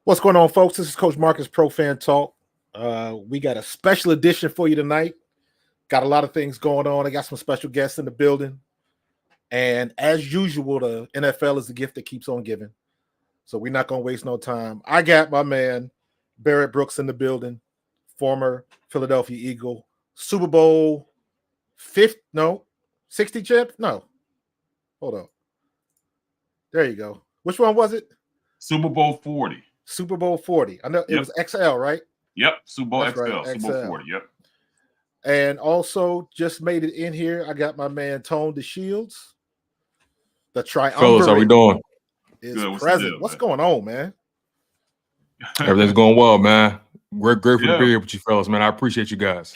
What's going on, folks? This is Coach Markus, Pro Fan Talk. We got a special edition for you tonight. Got a lot of things going on. I got some special guests in the building. And as usual, the NFL is the gift that keeps on giving. So we're not going to waste no time. I got my man, Barrett Brooks, in the building, former Philadelphia Eagle, Super Bowl 60 champ? No. Hold on. There you go. Which one was it? Super Bowl 40. Super Bowl 40. I know it was XL, right? Yep. Super Bowl That's XL. right, Super Bowl 40. Yep. And also just made it in here. I got my man Tone DeShields. The triumvirate. Fellas, how we doing? Is good. Present. What's going on, man? Everything's going well, man. We're grateful to be here with you fellas, man. I appreciate you guys.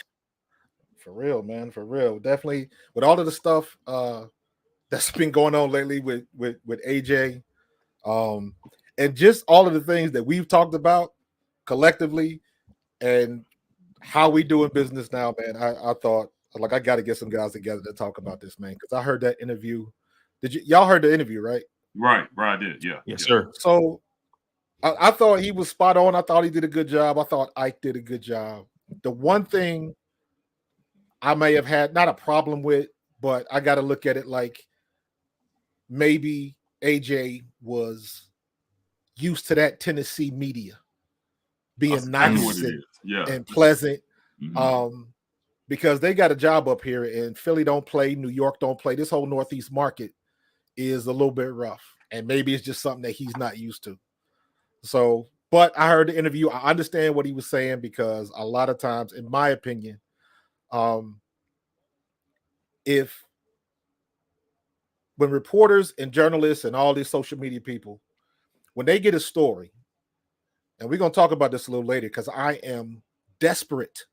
For real, man. For real. Definitely with all of the stuff that's been going on lately with AJ. And just all of the things that we've talked about collectively and how we doing business now, man. I thought, like, I got to get some guys together to talk about this, man, because I heard that interview. Y'all heard the interview, right? Right, I did, yeah. Yes, sir. So I thought he was spot on. I thought he did a good job. I thought Ike did a good job. The one thing I may have had, not a problem with, but I got to look at it like maybe AJ was used to that Tennessee media being nice and pleasant, because they got a job up here, and Philly don't play, New York don't play. This whole Northeast market is a little bit rough, and maybe it's just something that he's not used to. So, but I heard the interview. I understand what he was saying, because a lot of times, in my opinion, when reporters and journalists and all these social media people, when they get a story, and we're going to talk about this a little later, because I am desperate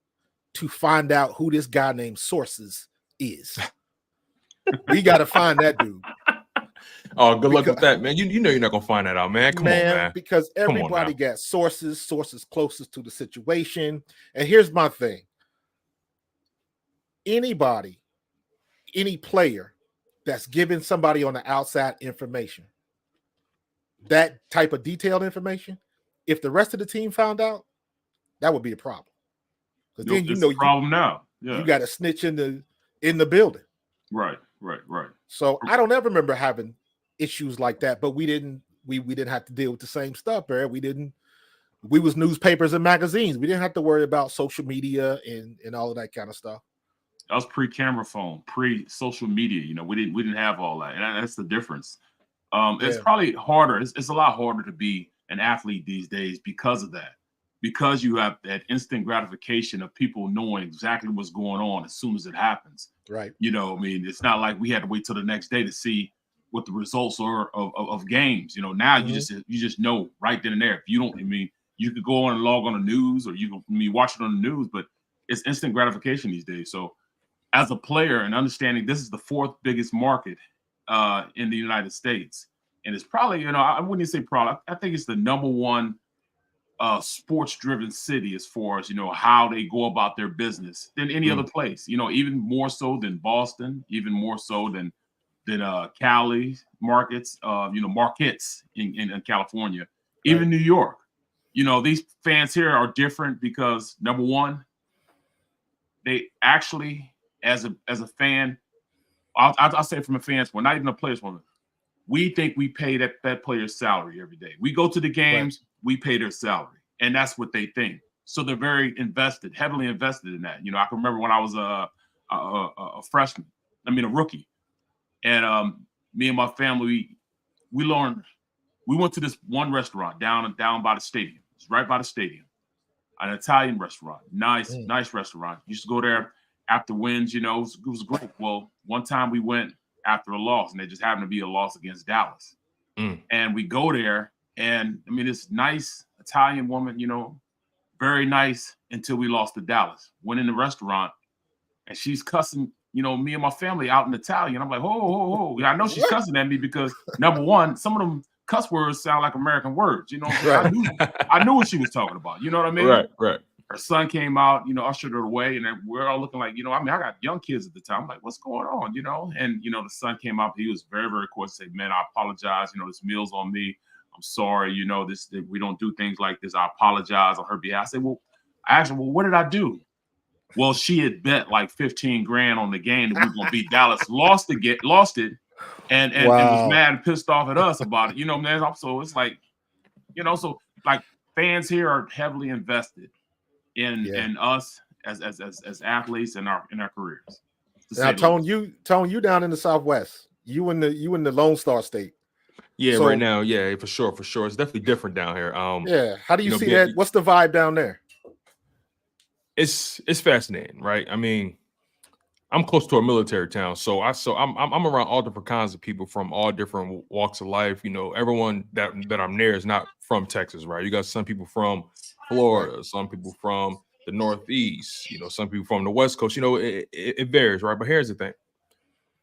to find out who this guy named Sources is. We got to find that dude. Oh, good luck with that, man. You know you're not going to find that out, man. Come on, man. Because everybody got sources closest to the situation. And here's my thing. Anybody, any player that's giving somebody on the outside information, that type of detailed information, if the rest of the team found out, that would be a problem. Because then you know problem now. Yeah. You got a snitch in the building. Right. So I don't ever remember having issues like that, but we didn't have to deal with the same stuff, Barrett. We was newspapers and magazines. We didn't have to worry about social media and all of that kind of stuff. That was pre-camera phone, pre-social media. You know, we didn't have all that, and that's the difference. It's probably harder. It's a lot harder to be an athlete these days because of that. Because you have that instant gratification of people knowing exactly what's going on as soon as it happens. Right. You know, I mean, it's not like we had to wait till the next day to see what the results are of games. You know, now you just know right then and there. If you don't, I mean, you could go on and log on the news, or you can watch it on the news, but it's instant gratification these days. So as a player and understanding this is the fourth biggest market in the United States, and it's probably, you know, I wouldn't say probably, I think it's the number one sports-driven city as far as, you know, how they go about their business than any other place. You know, even more so than Boston, even more so than Cali markets, you know, markets in California, even New York. You know, these fans here are different because, number one, they actually, as a fan, I'll say from a fan's point, not even a player's point, we think we pay that player's salary every day. We go to the games, we pay their salary, and that's what they think. So they're very invested, heavily invested in that. You know, I can remember when I was a freshman, a rookie, and me and my family, we learned. We went to this one restaurant down by the stadium. It's right by the stadium, an Italian restaurant, nice restaurant. Used to go there after wins. You know, it was great. Well, one time we went after a loss, and it just happened to be a loss against Dallas. And we go there, and I mean, this nice Italian woman, you know, very nice until we lost to Dallas. Went in the restaurant, and she's cussing, you know, me and my family out in Italian. I'm like, ho. I know she's cussing at me because, number one, some of them cuss words sound like American words. You know, I knew what she was talking about. You know what I mean? Right. Her son came out, you know, ushered her away, and we're all looking like, you know, I mean, I got young kids at the time. I'm like, what's going on, you know? And, you know, the son came out. He was very, very courteous. Said, man, I apologize. You know, this meal's on me. I'm sorry, we don't do things like this. I apologize on her behalf. I said, well, I asked her, well, what did I do? Well, she had bet like 15 grand on the game that we were going to beat Dallas, lost it, and was mad and pissed off at us about it. Man. So it's like, so like fans here are heavily invested in us as athletes in our careers. Now, Tone, you down in the Southwest. You in the Lone Star State. Yeah, so, right now, yeah, for sure. It's definitely different down here. Yeah, how do you see that? What's the vibe down there? It's fascinating, right? I mean, I'm close to a military town, so I'm around all different kinds of people from all different walks of life. Everyone that I'm near is not from Texas, right? You got some people from Florida, some people from the Northeast, some people from the West Coast. It varies, right? But here's the thing.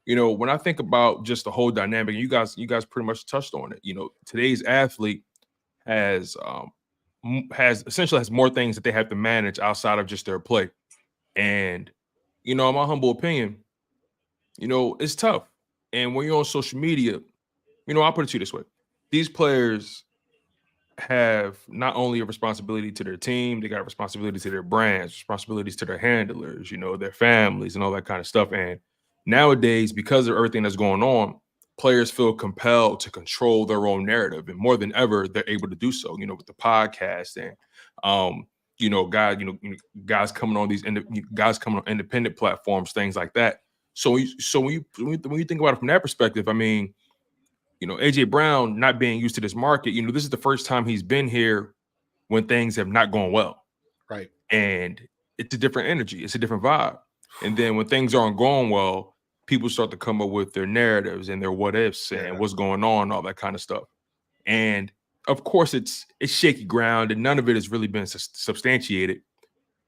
When I think about just the whole dynamic, you guys pretty much touched on it. Today's athlete has essentially more things that they have to manage outside of just their play. And, in my humble opinion, it's tough. And when you're on social media, I'll put it to you this way. These players have not only a responsibility to their team, they got responsibility to their brands, responsibilities to their handlers, their families and all that kind of stuff. And nowadays, because of everything that's going on, players feel compelled to control their own narrative, and more than ever, they're able to do so. With the podcast and guys coming on independent platforms, things like that. So when you think about it from that perspective, I mean, AJ Brown not being used to this market, this is the first time he's been here when things have not gone well, right? And it's a different energy, it's a different vibe. And then when things aren't going well, people start to come up with their narratives and their what ifs and what's going on, all that kind of stuff. And of course, it's shaky ground, and none of it has really been substantiated.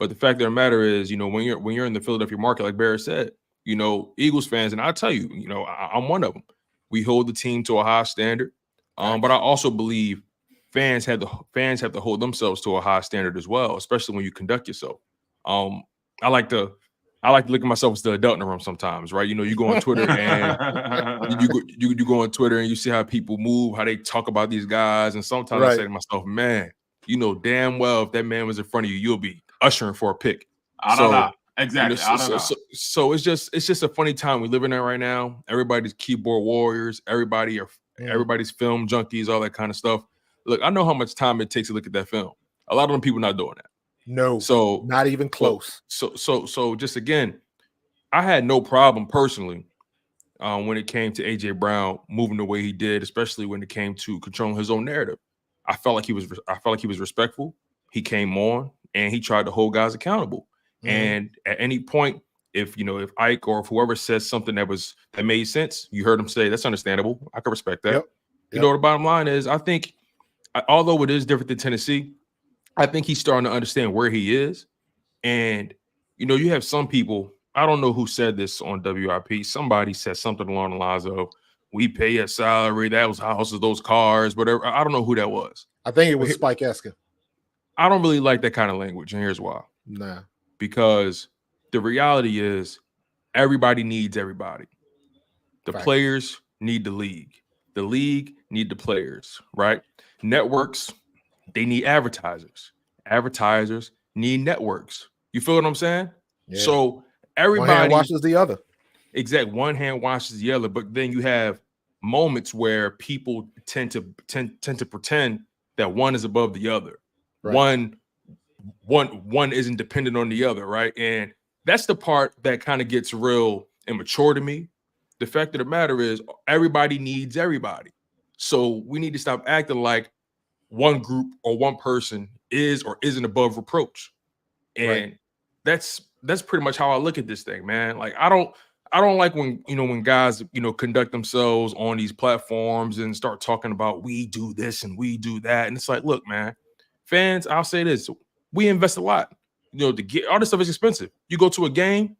But the fact of the matter is, when you're in the Philadelphia market, like Barrett said, Eagles fans, and I'll tell you, I'm one of them. We hold the team to a high standard, but I also believe fans have to hold themselves to a high standard as well, especially when you conduct yourself. I like to look at myself as the adult in the room sometimes, right? You go on Twitter and you go on Twitter and you see how people move, how they talk about these guys. And sometimes I say to myself, man, damn well if that man was in front of you, you'll be ushering for a pick. I don't know. Exactly. So it's just a funny time we live in there right now. Everybody's keyboard warriors, everybody's film junkies, all that kind of stuff. Look, I know how much time it takes to look at that film. A lot of them people not doing that. No, so not even close. So just again, I had no problem personally when it came to AJ Brown moving the way he did, especially when it came to controlling his own narrative. I felt like he was respectful. He came on and he tried to hold guys accountable. And at any point, if Ike or if whoever says something that made sense, you heard him say that's understandable. I can respect that. Yep. The bottom line is, I think, although it is different than Tennessee, I think he's starting to understand where he is. And, you have some people, I don't know who said this on WIP. Somebody said something along the lines of, we pay a salary, that was houses, those cars, whatever. I don't know who that was. I think it was Spike Eskin. I don't really like that kind of language, and here's why. Nah. Because the reality is everybody needs everybody. The players need the league. The league need the players, right? Networks, they need advertisers. Advertisers need networks. You feel what I'm saying? Yeah. So everybody one hand washes the other. Exactly. One hand washes the other. But then you have moments where people tend to pretend that one is above the other. Right. One isn't dependent on the other, right? And that's the part that kind of gets real immature to me. The fact of the matter is everybody needs everybody. So we need to stop acting like one group or one person is or isn't above reproach. And that's pretty much how I look at this thing, man. Like I don't like when guys, conduct themselves on these platforms and start talking about we do this and we do that. And it's like, look, man, fans, I'll say this. We invest a lot. To get all this stuff is expensive. You go to a game,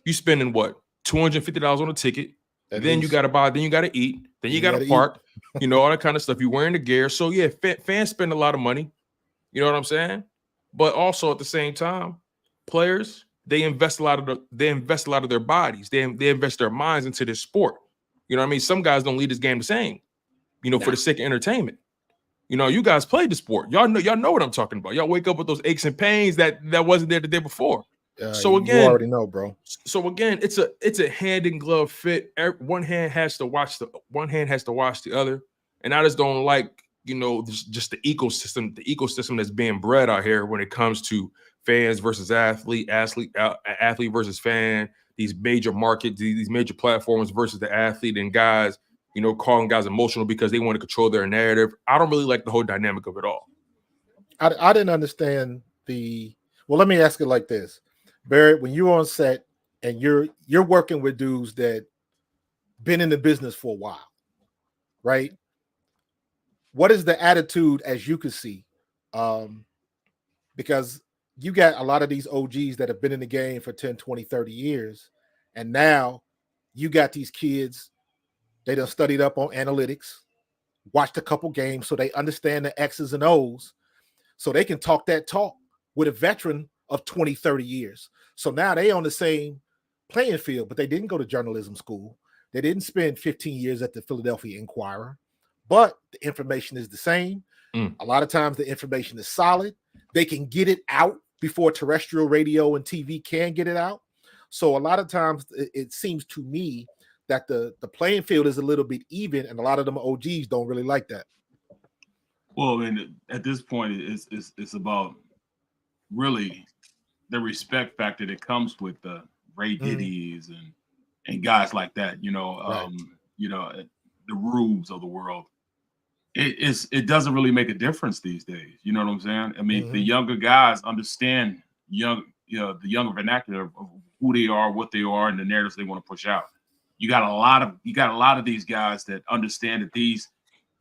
you spending what? $250 on a ticket. Then you got to buy, then you got to eat, then you got to park, all that kind of stuff. You're wearing the gear. So yeah, fans spend a lot of money. You know what I'm saying? But also at the same time, players, they invest a lot of their bodies. They invest their minds into this sport. You know what I mean? Some guys don't lead this game the same, for the sake of entertainment. You know, you guys played the sport. Y'all know what I'm talking about. Y'all wake up with those aches and pains that wasn't there the day before. So again, you already know, bro. So again, it's a hand in glove fit. One hand has to watch the other, and I just don't like, you know, just the ecosystem that's being bred out here when it comes to fans versus athlete versus fan. These major markets, these major platforms versus the athlete, and guys, you know, calling guys emotional because they want to control their narrative. I don't really like the whole dynamic of it all. I didn't understand well, let me ask it like this. Barrett, when you're on set and you're working with dudes that been in the business for a while, right? What is the attitude as you can see? Because you got a lot of these OGs that have been in the game for 10, 20, 30 years. And now you got these kids, they done studied up on analytics, watched a couple games so they understand the X's and O's, so they can talk that talk with a veteran of 20, 30 years. So now they on the same playing field, but they didn't go to journalism school. They didn't spend 15 years at the Philadelphia Inquirer, but the information is the same. A lot of times the information is solid. They can get it out before terrestrial radio and TV can get it out. So a lot of times it seems to me that the playing field is a little bit even, and a lot of them OGs don't really like that. Well, I mean, at this point, it's about really the respect factor that comes with the Ray Diddy's and guys like that. You know, you know, the Rubes of the world. It doesn't really make a difference these days. You know what I'm saying? I mean, the younger guys understand the younger vernacular of who they are, what they are, and the narratives they want to push out. You got a lot of these guys that understand that these,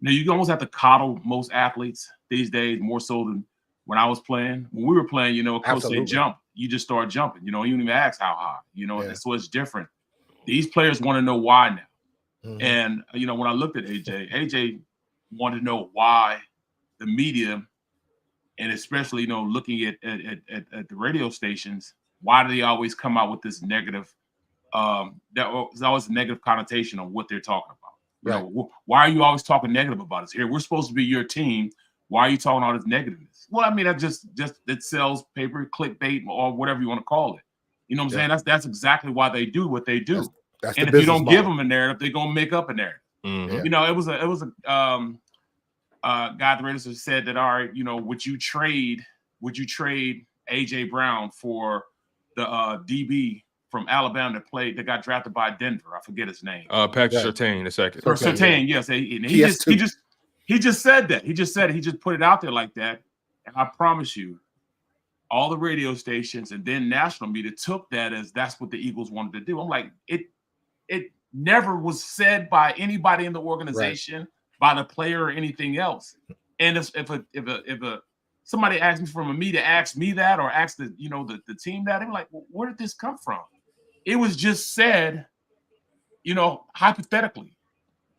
you know, you almost have to coddle most athletes these days more so than when I was playing. When we were playing, you know, coach say jump, you just start jumping. You know, you don't even ask how high. You know, and so it's different. These players want to know why now. And you know, when I looked at AJ wanted to know why the media, and especially, you know, looking at the radio stations, why do they always come out with this negative? There's always a negative connotation on what they're talking about. You know, why are you always talking negative about us? Here, we're supposed to be your team. Why are you talking all this negativeness? Well, I mean, that just it sells paper, clickbait, or whatever you want to call it. You know what I'm saying? That's exactly why they do what they do. That's and if you don't give them a narrative, they're gonna make up a narrative. You know, it was a guy at the Raiders said that, all right, you know, would you trade AJ Brown for the DB from Alabama that got drafted by Denver? I forget his name. Patrick Surtain, the second. Surtain, yes. He just said that. He just said it. He just put it out there like that. And I promise you, all the radio stations and then national media took that as that's what the Eagles wanted to do. I'm like, it never was said by anybody in the organization, by the player or anything else. And if somebody asked me from a media asked me that, or asked the team that, I'm like, well, where did this come from? It was just said, you know, hypothetically.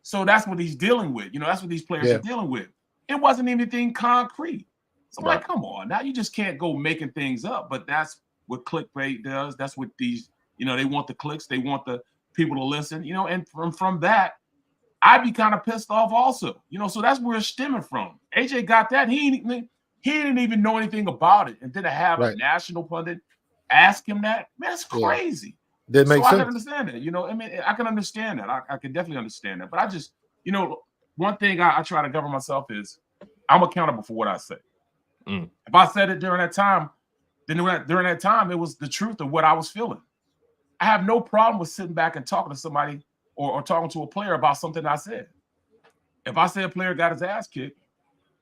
So that's what he's dealing with. You know, that's what these players are dealing with. It wasn't anything concrete. So I'm like, come on, now you just can't go making things up. But that's what clickbait does. That's what these, you know, they want the clicks, they want the people to listen, you know, and from that, I'd be kind of pissed off also, you know. So that's where it's stemming from. AJ got that. He didn't even know anything about it, and then to have a national pundit ask him that, man, that's crazy. That makes sense. I can understand that, you know. I mean, I can understand that. I can definitely understand that. But I just, you know, one thing I try to govern myself is I'm accountable for what I say. If I said it during that time, then during that time, it was the truth of what I was feeling. I have no problem with sitting back and talking to somebody or talking to a player about something I said. If I say a player got his ass kicked,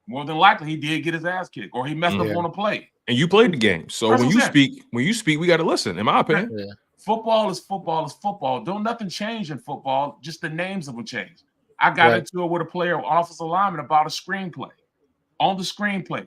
more than likely he did get his ass kicked, or he messed up on a play. And you played the game, so when you speak, we got to listen. In my opinion, football is football. Don't nothing change in football. Just the names of them change. I got into it with a player, offensive lineman, about a screenplay. On the screenplay,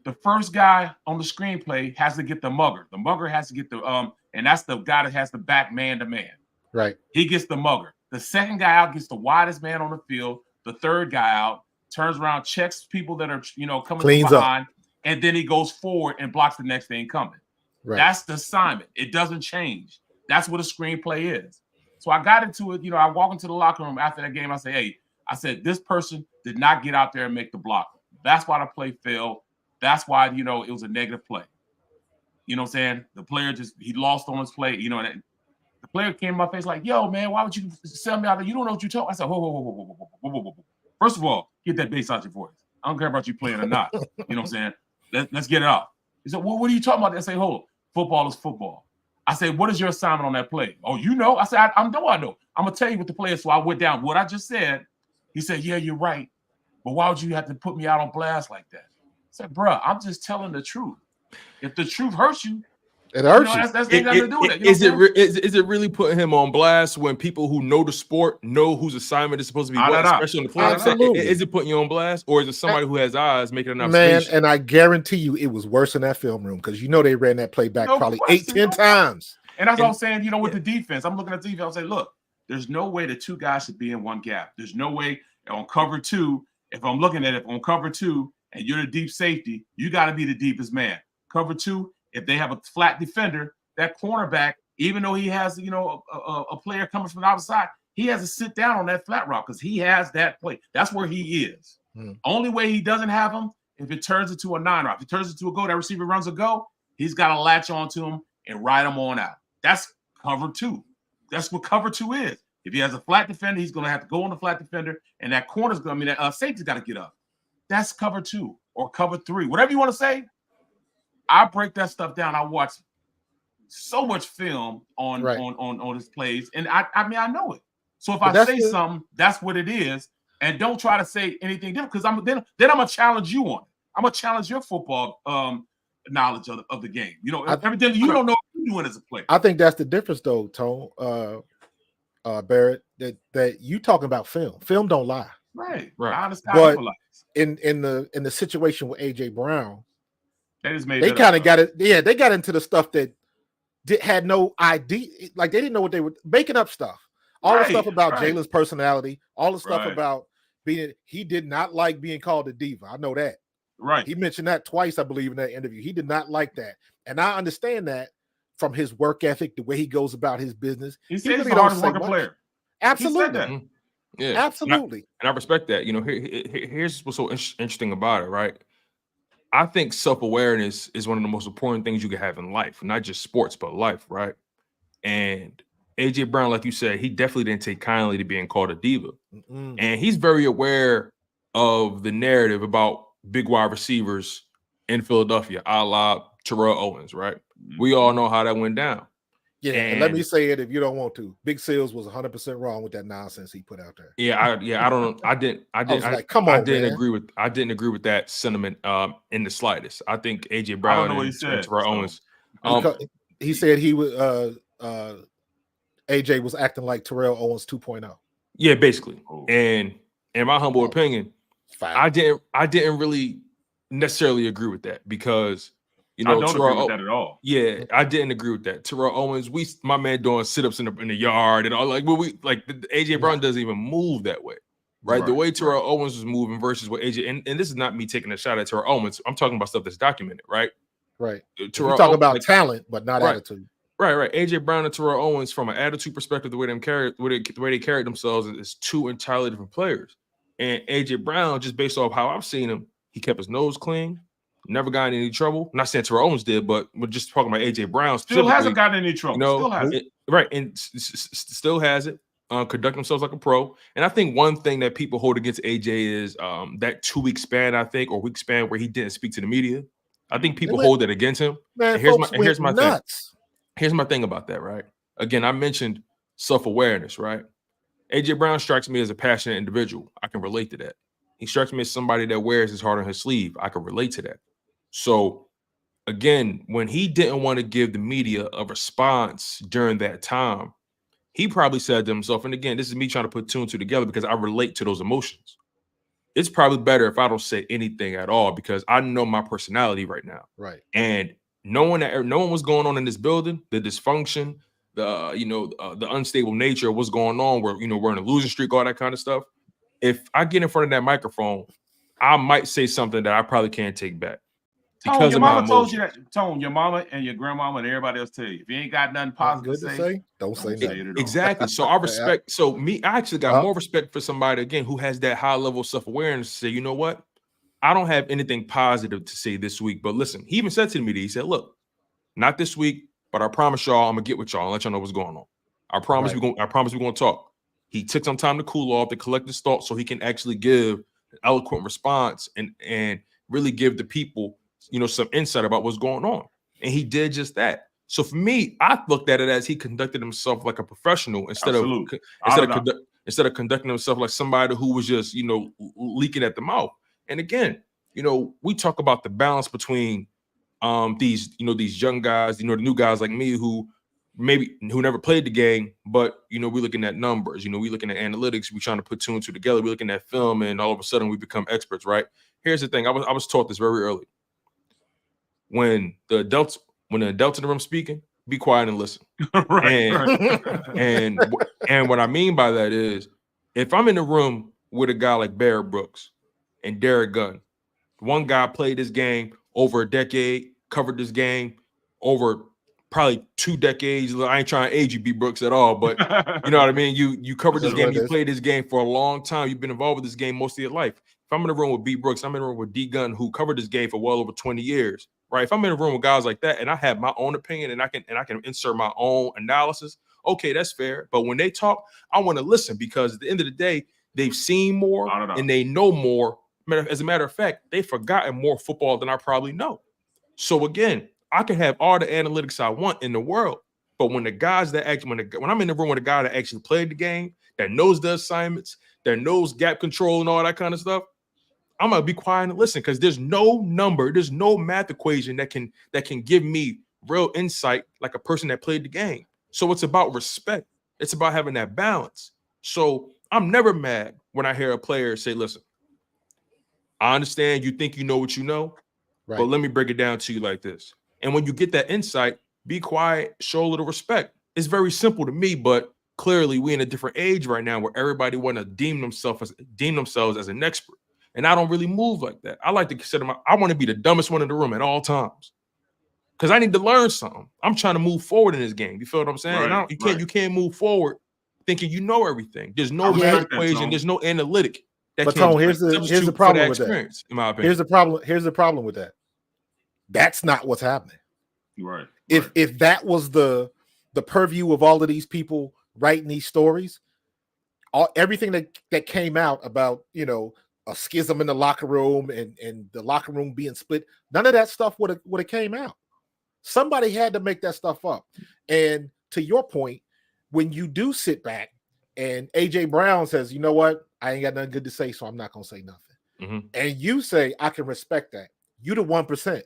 the first guy on the screenplay has to get the mugger. The mugger has to get the and that's the guy that has the back man to man. Right. He gets the mugger. The second guy out gets the widest man on the field. The third guy out turns around, checks people that are, you know, coming from behind, and then he goes forward and blocks the next thing coming. Right. That's the assignment. It doesn't change. That's what a screenplay is. So I got into it. You know, I walk into the locker room after that game. I say, hey, I said, this person did not get out there and make the block. That's why the play failed. That's why, it was a negative play. You know what I'm saying? The player he lost on his play. And the player came in my face like, yo, man, why would you sell me out there? You don't know what you're talking. I said, whoa. First of all, get that bass out your voice. I don't care about you playing or not. You know what I'm saying? Let's get it out. He said, well, what are you talking about? I say, hold on. Football is football. I said, what is your assignment on that play? Oh, you know? I said, I know. I'm going to tell you what the play is. So I went down what I just said. He said, yeah, you're right. But why would you have to put me out on blast like that? I said, bro, I'm just telling the truth. If the truth hurts you, it hurts you. That's nothing to do with it. Is it really putting him on blast when people who know the sport know whose assignment is supposed to be what, especially on the field? Absolutely. Is it putting you on blast, or is it somebody who has eyes making an Man, observation? and I guarantee you it was worse in that film room because they ran that play back probably 8-10 times. And that's what I'm saying, with the defense. I'm looking at the defense. I say, look, there's no way the two guys should be in one gap. There's no way on cover two. If I'm looking at it on cover two and you're the deep safety, you got to be the deepest man. Cover two, if they have a flat defender, that cornerback, even though he has, a player coming from the outside, he has to sit down on that flat route because he has that play. That's where he is. Only way he doesn't have him, if it turns into a 9 route. If it turns into a go, that receiver runs a go, he's got to latch onto him and ride him on out. That's cover two. That's what cover two is. If he has a flat defender, he's going to have to go on the flat defender, and that corner's going to that safety's got to get up. That's cover two or cover three, whatever you want to say. I break that stuff down. I watch so much film on his plays, and I mean I know it. So if I say something, that's what it is, and don't try to say anything different because then I'm gonna challenge you on it. I'm gonna challenge your football knowledge of the game. Everything you don't know what you're doing as a player. I think that's the difference, though, Tone, Barrett. That you talking about film. Film don't lie. Right. I understand. But in the situation with AJ Brown, they kind of got it. Yeah, they got into the stuff that had no ID. Like they didn't know what they were making up stuff. All the stuff about Jalen's personality. All the stuff about he did not like being called a diva. I know that. Right. He mentioned that twice, I believe, in that interview. He did not like that. And I understand that from his work ethic, the way he goes about his business. He said he's the hardest working player. Absolutely. Yeah. Absolutely. And I respect that. Here's what's so interesting about it, right? I think self-awareness is one of the most important things you can have in life, not just sports, but life, right? And AJ Brown, like you said, he definitely didn't take kindly to being called a diva. And he's very aware of the narrative about big wide receivers in Philadelphia, a la Terrell Owens, right? We all know how that went down. Yeah, and let me say it if you don't want to. Big Sales was 100% wrong with that nonsense he put out there. I don't. I didn't. Come on, I didn't agree with that sentiment in the slightest. I think AJ Brown and Terrell Owens. He said he was AJ was acting like Terrell Owens 2.0. Yeah, basically. And in my humble opinion, I didn't really necessarily agree with that because I don't agree with that at all. Yeah, I didn't agree with that. Terrell Owens, my man doing sit-ups in the yard and all AJ Brown doesn't even move that way. Right? The way Terrell Owens was moving versus what AJ and this is not me taking a shot at Terrell Owens. I'm talking about stuff that's documented, right? Right. We're talking about talent, but not attitude. Right. AJ Brown and Terrell Owens, from an attitude perspective, the way they carried themselves is two entirely different players. And AJ Brown, just based off how I've seen him, he kept his nose clean, never got in any trouble. I'm not saying Terrell Owens did, but we're just talking about AJ Brown. Still hasn't gotten in any trouble. Still has it. Right, and still has it. Conduct themselves like a pro. And I think one thing that people hold against AJ is that 2-week span, I think, or week span where he didn't speak to the media. I think people hold that against him. Man, here's my thing. Here's my thing about that, right? Again, I mentioned self-awareness, right? AJ Brown strikes me as a passionate individual. I can relate to that. He strikes me as somebody that wears his heart on his sleeve. I can relate to that. So, again, when he didn't want to give the media a response during that time, he probably said to himself, and again, this is me trying to put two and two together because I relate to those emotions. It's probably better if I don't say anything at all because I know my personality right now. Right. And knowing what's going on in this building, the dysfunction, the unstable nature of what's going on, where we're in a losing streak, all that kind of stuff. If I get in front of that microphone, I might say something that I probably can't take back. Tone, your mama told you that. Tone, your mama and your grandmama and everybody else tell you if you ain't got nothing positive to say, don't say nothing. Exactly. So I respect. So I actually got more respect for somebody again who has that high level of self-awareness to say, you know what, I don't have anything positive to say this week. But listen, he even said to the media, he said, look, not this week, but I promise y'all I'm gonna get with y'all and let y'all know what's going on. I promise we're gonna talk. He took some time to cool off, to collect his thoughts so he can actually give an eloquent response and really give the people, some insight about what's going on. And he did just that. So for me, I looked at it as he conducted himself like a professional instead of conducting himself like somebody who was just, leaking at the mouth. And again, we talk about the balance between these young guys, the new guys like me who never played the game, but we're looking at numbers, we're looking at analytics, we're trying to put 2 and 2 together, we're looking at film, and all of a sudden we become experts, right? Here's the thing. I was taught this very early. When the adults in the room speaking, be quiet and listen. And what I mean by that is, if I'm in the room with a guy like Barrett Brooks and Derek Gunn, one guy played this game over a decade, covered this game over probably 2 decades. I ain't trying to age you, B. Brooks, at all, but you know what I mean? You covered this game, you played this game for a long time, you've been involved with this game most of your life. If I'm in the room with B. Brooks, I'm in the room with D. Gunn, who covered this game for well over 20 years, right? If I'm in a room with guys like that and I have my own opinion and I can insert my own analysis, okay, that's fair. But when they talk, I want to listen, because at the end of the day, they've seen more and they know more. As a matter of fact, they've forgotten more football than I probably know. So again, I can have all the analytics I want in the world, but when the guys that actually, when I'm in the room with a guy that actually played the game, that knows the assignments, that knows gap control and all that kind of stuff, I'm gonna be quiet and listen, because there's no number, there's no math equation that can give me real insight like a person that played the game. So it's about respect. It's about having that balance. So I'm never mad when I hear a player say, listen, I understand you think you know what you know, but let me break it down to you like this. And when you get that insight, be quiet, show a little respect. It's very simple to me, but clearly we're in a different age right now where everybody want to deem themselves as an expert. And I don't really move like that. I like to consider I want to be the dumbest one in the room at all times, because I need to learn something. I'm trying to move forward in this game. You feel what I'm saying? You can't move forward thinking you know everything. There's no math equation. There's no analytic. But Tone, here's the problem with that. In my opinion. Here's the problem with that. That's not what's happening. Right. If that was the purview of all of these people writing these stories, everything that came out about, a schism in the locker room and the locker room being split, none of that stuff would have came out. Somebody had to make that stuff up. And to your point, when you do sit back and AJ Brown says, you know what, I ain't got nothing good to say, so I'm not gonna say nothing. Mm-hmm. And you say, I can respect that. You the 1%.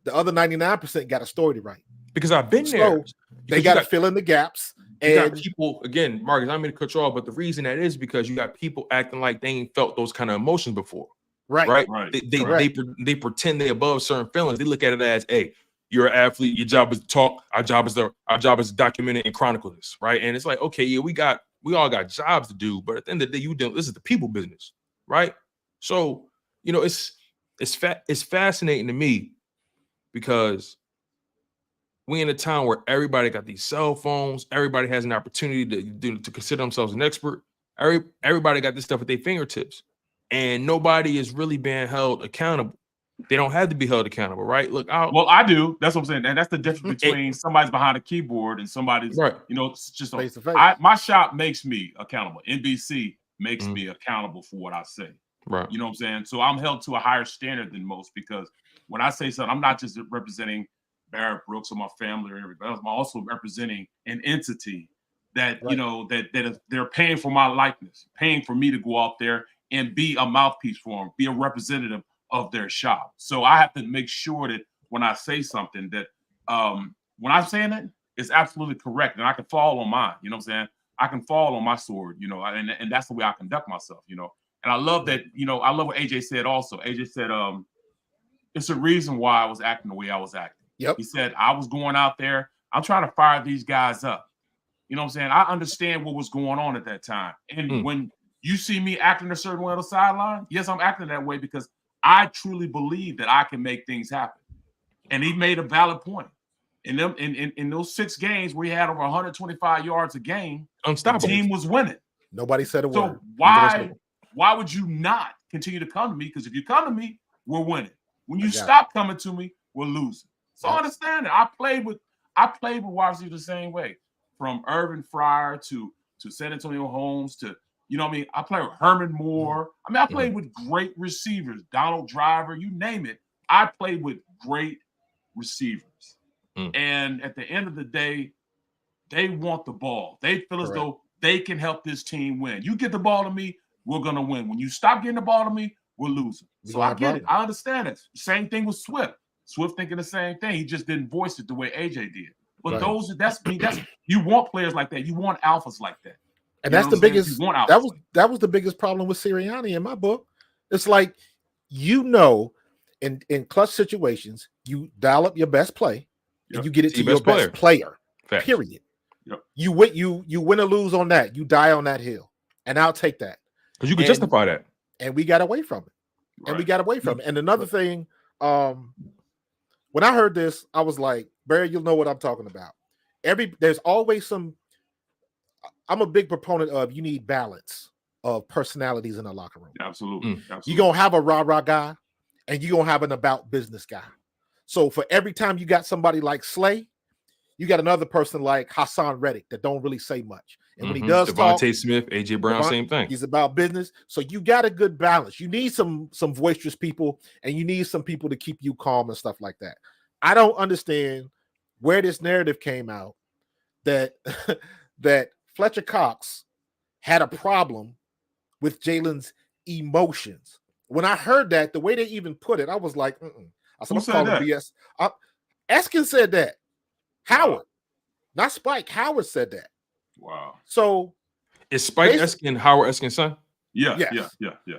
The other 99% got a story to write. Because I've been there. They got to fill in the gaps. You got people, again, Markus, I'm going to cut you off, but the reason that is because you got people acting like they ain't felt those kind of emotions before. Right. They pretend they above certain feelings. They look at it as, hey, you're an athlete. Your job is to talk. Our job is to document it and chronicle this, right? And it's like, okay, yeah, we all got jobs to do, but at the end of the day, this is the people business, right? So, it's fascinating to me, because we in a town where everybody got these cell phones. Everybody has an opportunity to consider themselves an expert. Everybody got this stuff at their fingertips, and nobody is really being held accountable. They don't have to be held accountable, right? Look, I do. That's what I'm saying, and that's the difference between somebody's behind a keyboard and somebody's, it's just face to face. My shop makes me accountable. NBC makes me accountable for what I say. Right. You know what I'm saying? So I'm held to a higher standard than most, because when I say something, I'm not just representing Barrett Brooks or my family or everybody else. I'm also representing an entity that, that they're paying for my likeness, paying for me to go out there and be a mouthpiece for them, be a representative of their shop. So I have to make sure that when I say something that when I'm saying it, it's absolutely correct. And I can fall on mine, you know what I'm saying? I can fall on my sword, and that's the way I conduct myself, And I love that, I love what AJ said also. AJ said, it's a reason why I was acting the way I was acting. Yep. He said, I was going out there. I'm trying to fire these guys up. You know what I'm saying? I understand what was going on at that time. And when you see me acting a certain way on the sideline, yes, I'm acting that way because I truly believe that I can make things happen. And he made a valid point. In those 6 games where he had over 125 yards a game, unstoppable. The team was winning. Nobody said a word. So why would you not continue to come to me? Because if you come to me, we're winning. When you stop coming to me, we're losing. So I understand it. I played with wide receivers the same way, from Irvin Fryer to San Antonio Holmes to, you know what I mean? I played with Herman Moore. I mean, I played with great receivers, Donald Driver, you name it. I played with great receivers. And at the end of the day, they want the ball. They feel as though they can help this team win. You get the ball to me, we're going to win. When you stop getting the ball to me, we're losing. So I get it. I understand it. Same thing with Swift. Swift thinking the same thing. He just didn't voice it the way AJ did. But that's you want players like that. You want alphas like that. And that's the biggest. That was the biggest problem with Sirianni in my book. It's like, in clutch situations, you dial up your best play and you get it to your best player. Period. Yep. You win or lose on that. You die on that hill, and I'll take that because you can justify that. And we got away from it. And another thing, when I heard this, I was like, Barry, you'll know what I'm talking about. There's always some. I'm a big proponent of you need balance of personalities in the locker room. Absolutely. You're gonna have a rah-rah guy, and you're gonna have an about business guy. So for every time you got somebody like Slay, you got another person like Hassan Reddick that don't really say much. And when he does Devontae Smith, AJ Brown, same thing. He's about business. So you got a good balance. You need some boisterous people, and you need some people to keep you calm and stuff like that. I don't understand where this narrative came out that that Fletcher Cox had a problem with Jalen's emotions. When I heard that, the way they even put it, I was like, I said, I'm calling BS. Eskin said that. Howard, not Spike. Howard said that. Wow. So is Spike Eskin Howard Eskin's son? Yeah.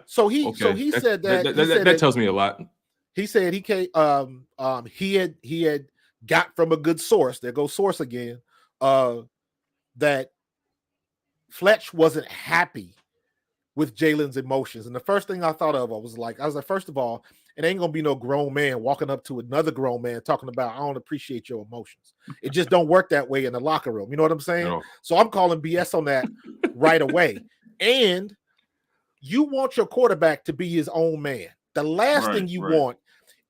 So he said that. That tells me a lot. He said he came. He had got from a good source. There goes source again. That Fletch wasn't happy with Jalen's emotions, and the first thing I thought of, I was like, first of all, it ain't gonna be no grown man walking up to another grown man talking about, I don't appreciate your emotions. It just don't work that way in the locker room. You know what I'm saying? No. So I'm calling BS on that right away. And you want your quarterback to be his own man. The last thing you want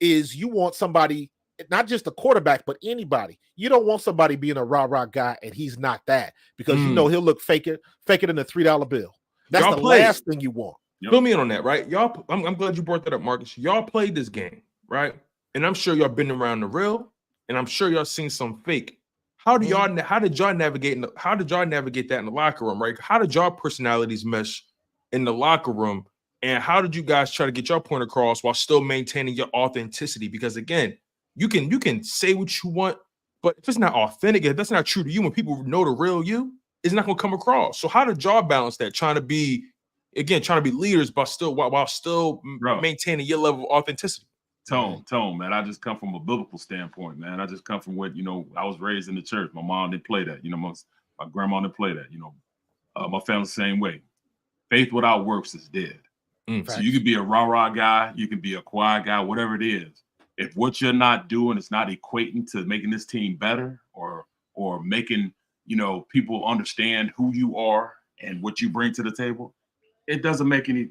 is you want somebody, not just a quarterback, but anybody. You don't want somebody being a rah-rah guy and he's not that, because he'll look fake it in a $3 bill. That's the last thing you want. Fill me in on that, right? Y'all, I'm glad you brought that up, Marcus. Y'all played this game, right? And I'm sure y'all been around the real, and I'm sure y'all seen some fake. How did y'all navigate that in the locker room, right? How did y'all personalities mesh in the locker room? And how did you guys try to get your point across while still maintaining your authenticity? Because again, you can say what you want, but if it's not authentic, if that's not true to you, when people know the real you, it's not gonna come across. So how did y'all balance that? Trying to be leaders, but while still maintaining your level of authenticity. Tone, man. I just come from a biblical standpoint, man. I just come from what, I was raised in the church. My mom didn't play that. My grandma didn't play that. My family the same way. Faith without works is dead. So you could be a rah-rah guy, you can be a quiet guy, whatever it is. If what you're not doing is not equating to making this team better or making, people understand who you are and what you bring to the table, it doesn't make any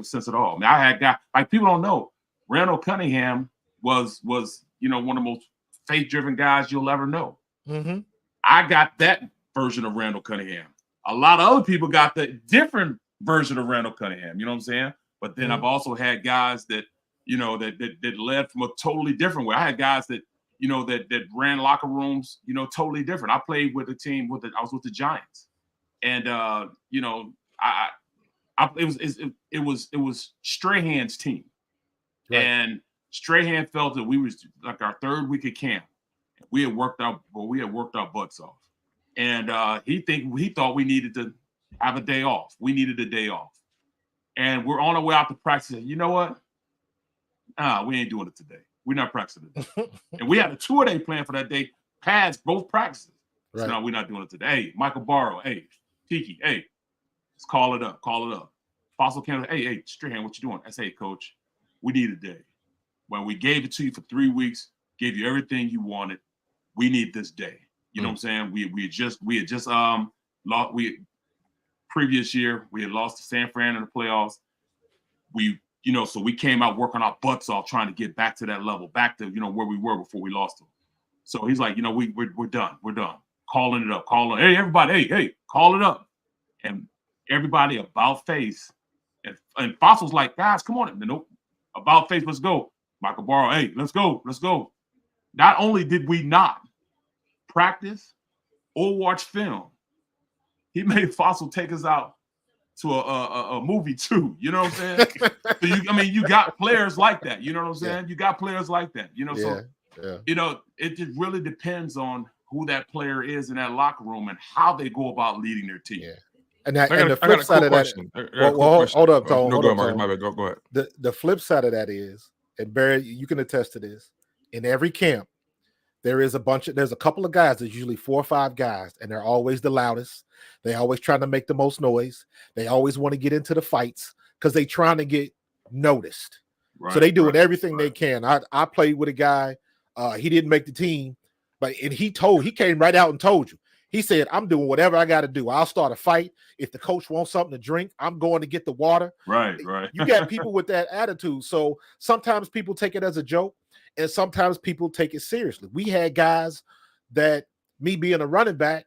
sense at all. I mean, I had guys, like, people don't know, Randall Cunningham was one of the most faith-driven guys you'll ever know. Mm-hmm. I got that version of Randall Cunningham. A lot of other people got the different version of Randall Cunningham. You know what I'm saying? But then I've also had guys that that led from a totally different way. I had guys that that ran locker rooms totally different. I played with a team I was with the Giants, and it was Strahan's team, and Strahan felt that we was like our third week of camp. We had worked our butts off, and he thought we needed to have a day off. We needed a day off, and we're on our way out to practice. You know what? We ain't doing it today. We're not practicing today. And we had a 2-day plan for that day, past both practices. So no, we're not doing it today. Hey, Michael Barrow, hey, Tiki, hey, let's call it up. Fossil Canada, hey, Strahan, what you doing? I say, hey, coach, we need a day. When we gave it to you for 3 weeks, gave you everything you wanted, we need this day. You know what I'm saying? We had just lost. Previous year we had lost to San Fran in the playoffs. We so we came out working our butts off trying to get back to that level, back to, where we were before we lost them. So he's like, we're done. We're done. Calling it up. Hey, everybody, hey, call it up. And everybody about face. And Fossil's like, guys, come on. Nope. About face, let's go. Michael Barrow, hey, let's go. Not only did we not practice or watch film, he made Fossil take us out to a movie too. You know what I'm saying? So you got players like that. You know what I'm saying? Yeah. You got players like that. So it just really depends on who that player is in that locker room and how they go about leading their team. Yeah. And the flip side of that. Hold up, Tone. No, go ahead, my bad. Go ahead. The flip side of that is, and Barrett, you can attest to this. In every camp, there's a couple of guys. There's usually 4 or 5 guys, and they're always the loudest. They always trying to make the most noise. They always want to get into the fights because they trying to get noticed. Right, so they doing everything they can. I played with a guy. He didn't make the team, but he came right out and told you. He said, I'm doing whatever I got to do. I'll start a fight. If the coach wants something to drink, I'm going to get the water. Right. You got people with that attitude. So sometimes people take it as a joke, and sometimes people take it seriously. We had guys that, me being a running back,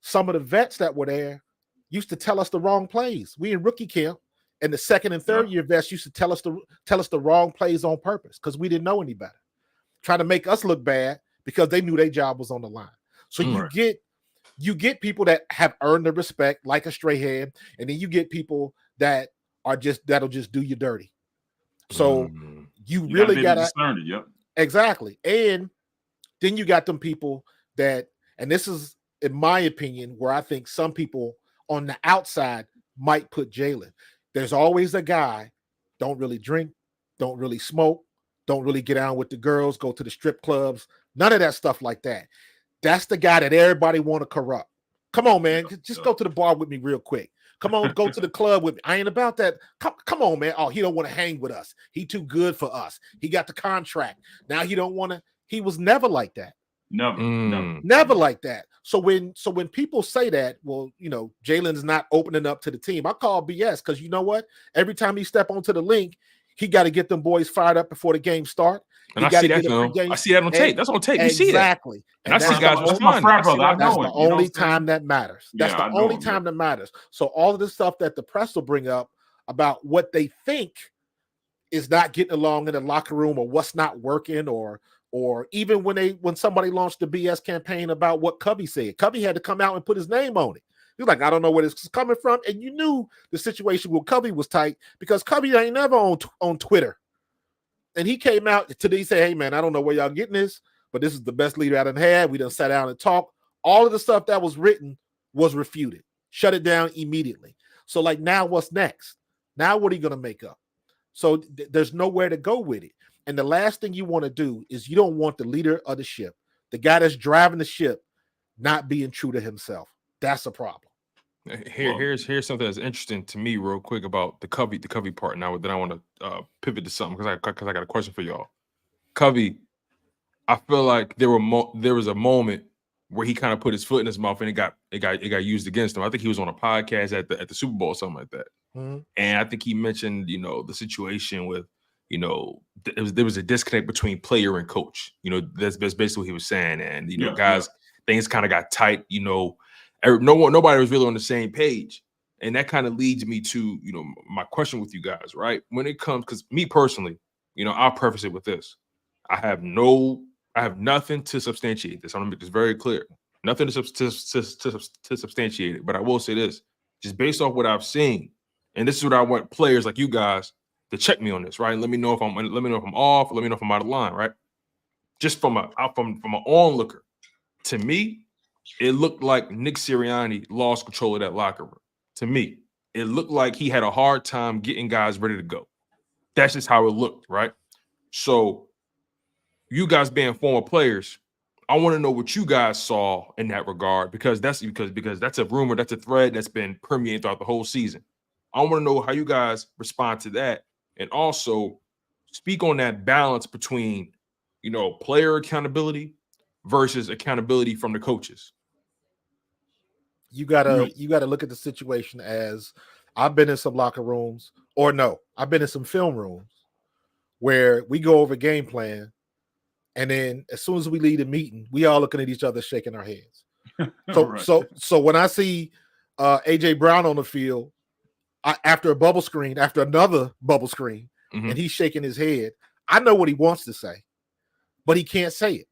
some of the vets that were there used to tell us the wrong plays. We in rookie camp, and the second and third year vets used to tell us the wrong plays on purpose because we didn't know any better, trying to make us look bad because they knew their job was on the line. So you get people that have earned the respect, like a Strahan, and then you get people that that'll just do you dirty. So you really got to Yep. Exactly. And then you got them people that, and this is, in my opinion, where I think some people on the outside might put Jalen. There's always a guy, don't really drink, don't really smoke, don't really get out with the girls, go to the strip clubs, none of that stuff like that. That's the guy that everybody want to corrupt. Come on, man. Just go to the bar with me real quick. Come on, go to the club with me. I ain't about that. Come on, man. Oh, he don't want to hang with us. He too good for us. He got the contract. Now he don't want to. He was never like that. Never like that. So when people say that, well, Jalen's not opening up to the team, I call BS, because you know what? Every time he step onto the link, he got to get them boys fired up before the game start. And I see that on tape. That's on tape. You see that. Exactly. And I see guys responding. That's the only time that matters. That's the only time that matters. So all of the stuff that the press will bring up about what they think is not getting along in the locker room, or what's not working, or even when somebody launched the BS campaign about what Covey said. Covey had to come out and put his name on it. He was like, I don't know where this is coming from. And you knew the situation with Covey was tight, because Covey ain't never on Twitter. And he came out today, said, hey, man, I don't know where y'all getting this, but this is the best leader I done had. We done sat down and talked. All of the stuff that was written was refuted. Shut it down immediately. So, like, now what's next? Now what are you going to make up? So there's nowhere to go with it. And the last thing you want to do is, you don't want the leader of the ship, the guy that's driving the ship, not being true to himself. That's a problem. Here's something that's interesting to me real quick about the Covey part. Now then I want to pivot to something, because I got a question for y'all. Covey, I feel like there was a moment where he kind of put his foot in his mouth, and it got used against him. I think he was on a podcast at the Super Bowl or something like that. Mm-hmm. And I think he mentioned, the situation with, there was a disconnect between player and coach. That's basically what he was saying. And things kind of got tight. Nobody was really on the same page. And that kind of leads me to, my question with you guys, right? When it comes, because me personally, I'll preface it with this. I have nothing to substantiate this. I want to make this very clear. Nothing to substantiate it. But I will say this, just based off what I've seen, and this is what I want players like you guys to check me on this, right? Let me know if I'm off, let me know if I'm out of line, right? Just from an onlooker, to me, it looked like Nick Sirianni lost control of that locker room. To me, it looked like he had a hard time getting guys ready to go. That's just how it looked, right? So you guys being former players, I want to know what you guys saw in that regard, because that's a rumor, that's a thread that's been permeating throughout the whole season. I want to know how you guys respond to that, and also speak on that balance between, player accountability versus accountability from the coaches. You gotta look at the situation as, I've been in some locker rooms Or no, I've been in some film rooms where we go over game plan, and then as soon as we leave the meeting, we all looking at each other, shaking our heads. So, Right. so when I see AJ Brown on the field after a bubble screen, after another bubble screen, Mhm. and he's shaking his head, I know what he wants to say, but he can't say it.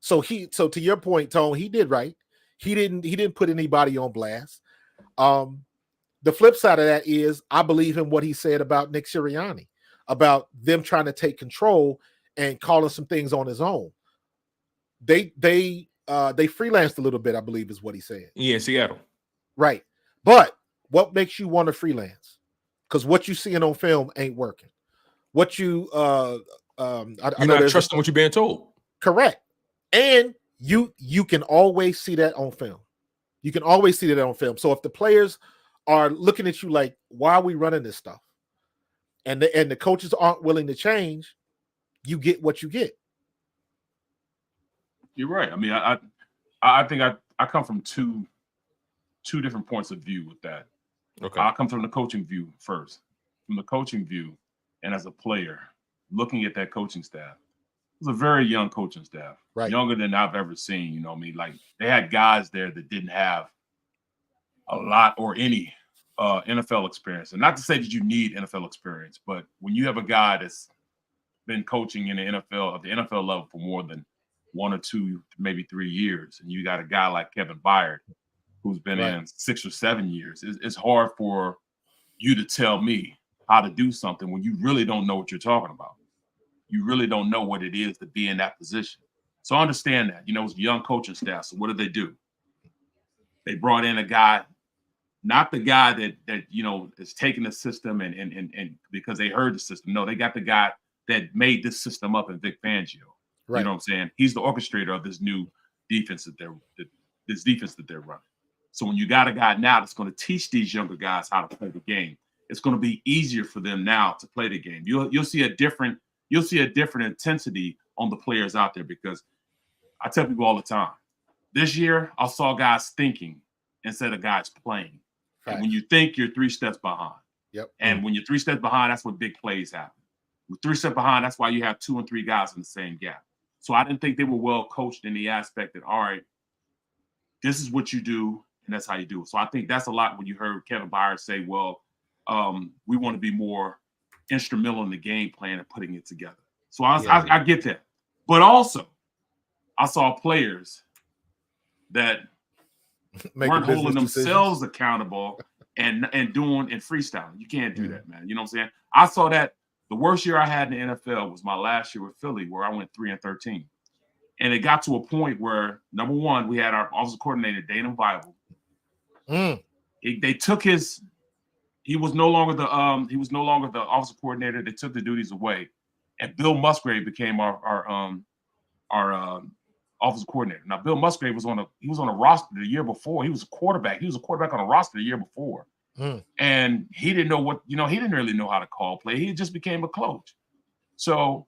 So to your point, Tone, he did right. He didn't put anybody on blast. The flip side of that is I believe in what he said about Nick Sirianni, about them trying to take control and calling some things on his own. They freelanced a little bit, I believe, is what he said. Yeah, Seattle. Right. But what makes you want to freelance? Because what you seeing on film ain't working. What you You're not trusting what you're being told. Correct. And you can always see that on film. You can always see that on film. So if the players are looking at you like, why are we running this stuff? And the coaches aren't willing to change, you get what you get. You're right. I mean, I think I come from two different points of view with that. Okay. I come from the coaching view first. From the coaching view, and as a player, looking at that coaching staff, it was a very young coaching staff, right? Younger than I've ever seen. You know what I mean? Like they had guys there that didn't have a lot or any NFL experience. And not to say that you need NFL experience, but when you have a guy that's been coaching in the NFL at the NFL level for more than 1 or 2, maybe 3 years, and you got a guy like Kevin Barrett who's been in 6 or 7 years, it's hard for you to tell me how to do something when you really don't know what you're talking about. You really don't know what it is to be in that position. So I understand that. You know, it's a young coaching staff. So what did? They brought in a guy, not the guy that you know is taking the system and because they heard the system. No, they got the guy that made this system up in Vic Fangio. Right. You know what I'm saying? He's the orchestrator of this new defense that they're running. So when you got a guy now that's going to teach these younger guys how to play the game, it's going to be easier for them now to play the game. You'll see a different intensity on the players out there, because I tell people all the time, this year I saw guys thinking instead of guys playing. Right. And when you think, you're 3 steps behind. Yep. And when you're 3 steps behind, that's when big plays happen. With 3 steps behind, that's why you have 2 and 3 guys in the same gap. So I didn't think they were well coached in the aspect that, all right, this is what you do, and that's how you do it. So I think that's a lot when you heard Kevin Byard say, well, we want to be more instrumental in the game plan and putting it together. So I get that. But also, I saw players that weren't holding themselves accountable and freestyling. You can't do that, man. You know what I'm saying? I saw that the worst year I had in the NFL was my last year with Philly, where I went 3-13. And it got to a point where, number one, we had our offensive coordinator, Dana Bible. They took he was no longer the offensive coordinator. They took the duties away, and Bill Musgrave became our offensive coordinator. Now, Bill Musgrave was on a roster the year before. He was a quarterback. He was a quarterback on a roster the year before, and he didn't know he didn't really know how to call play. He just became a coach. So,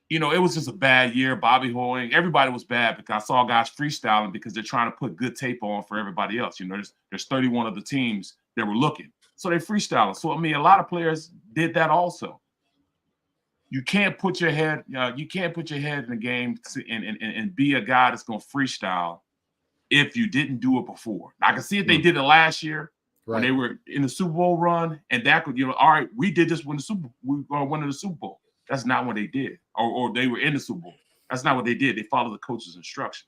you know, it was just a bad year. Bobby Hoying, everybody was bad, because I saw guys freestyling because they're trying to put good tape on for everybody else. You know, there's 31 of the teams that were looking, so they freestyling. So I mean, a lot of players did that also. You can't put your head in the game and be a guy that's going to freestyle if you didn't do it before. I can see if they did it last year when they were in the Super Bowl run, and that could, you know, all right, we did this when we were winning the Super Bowl. That's not what they did, or they were in the Super Bowl. That's not what they did. They followed the coach's instruction.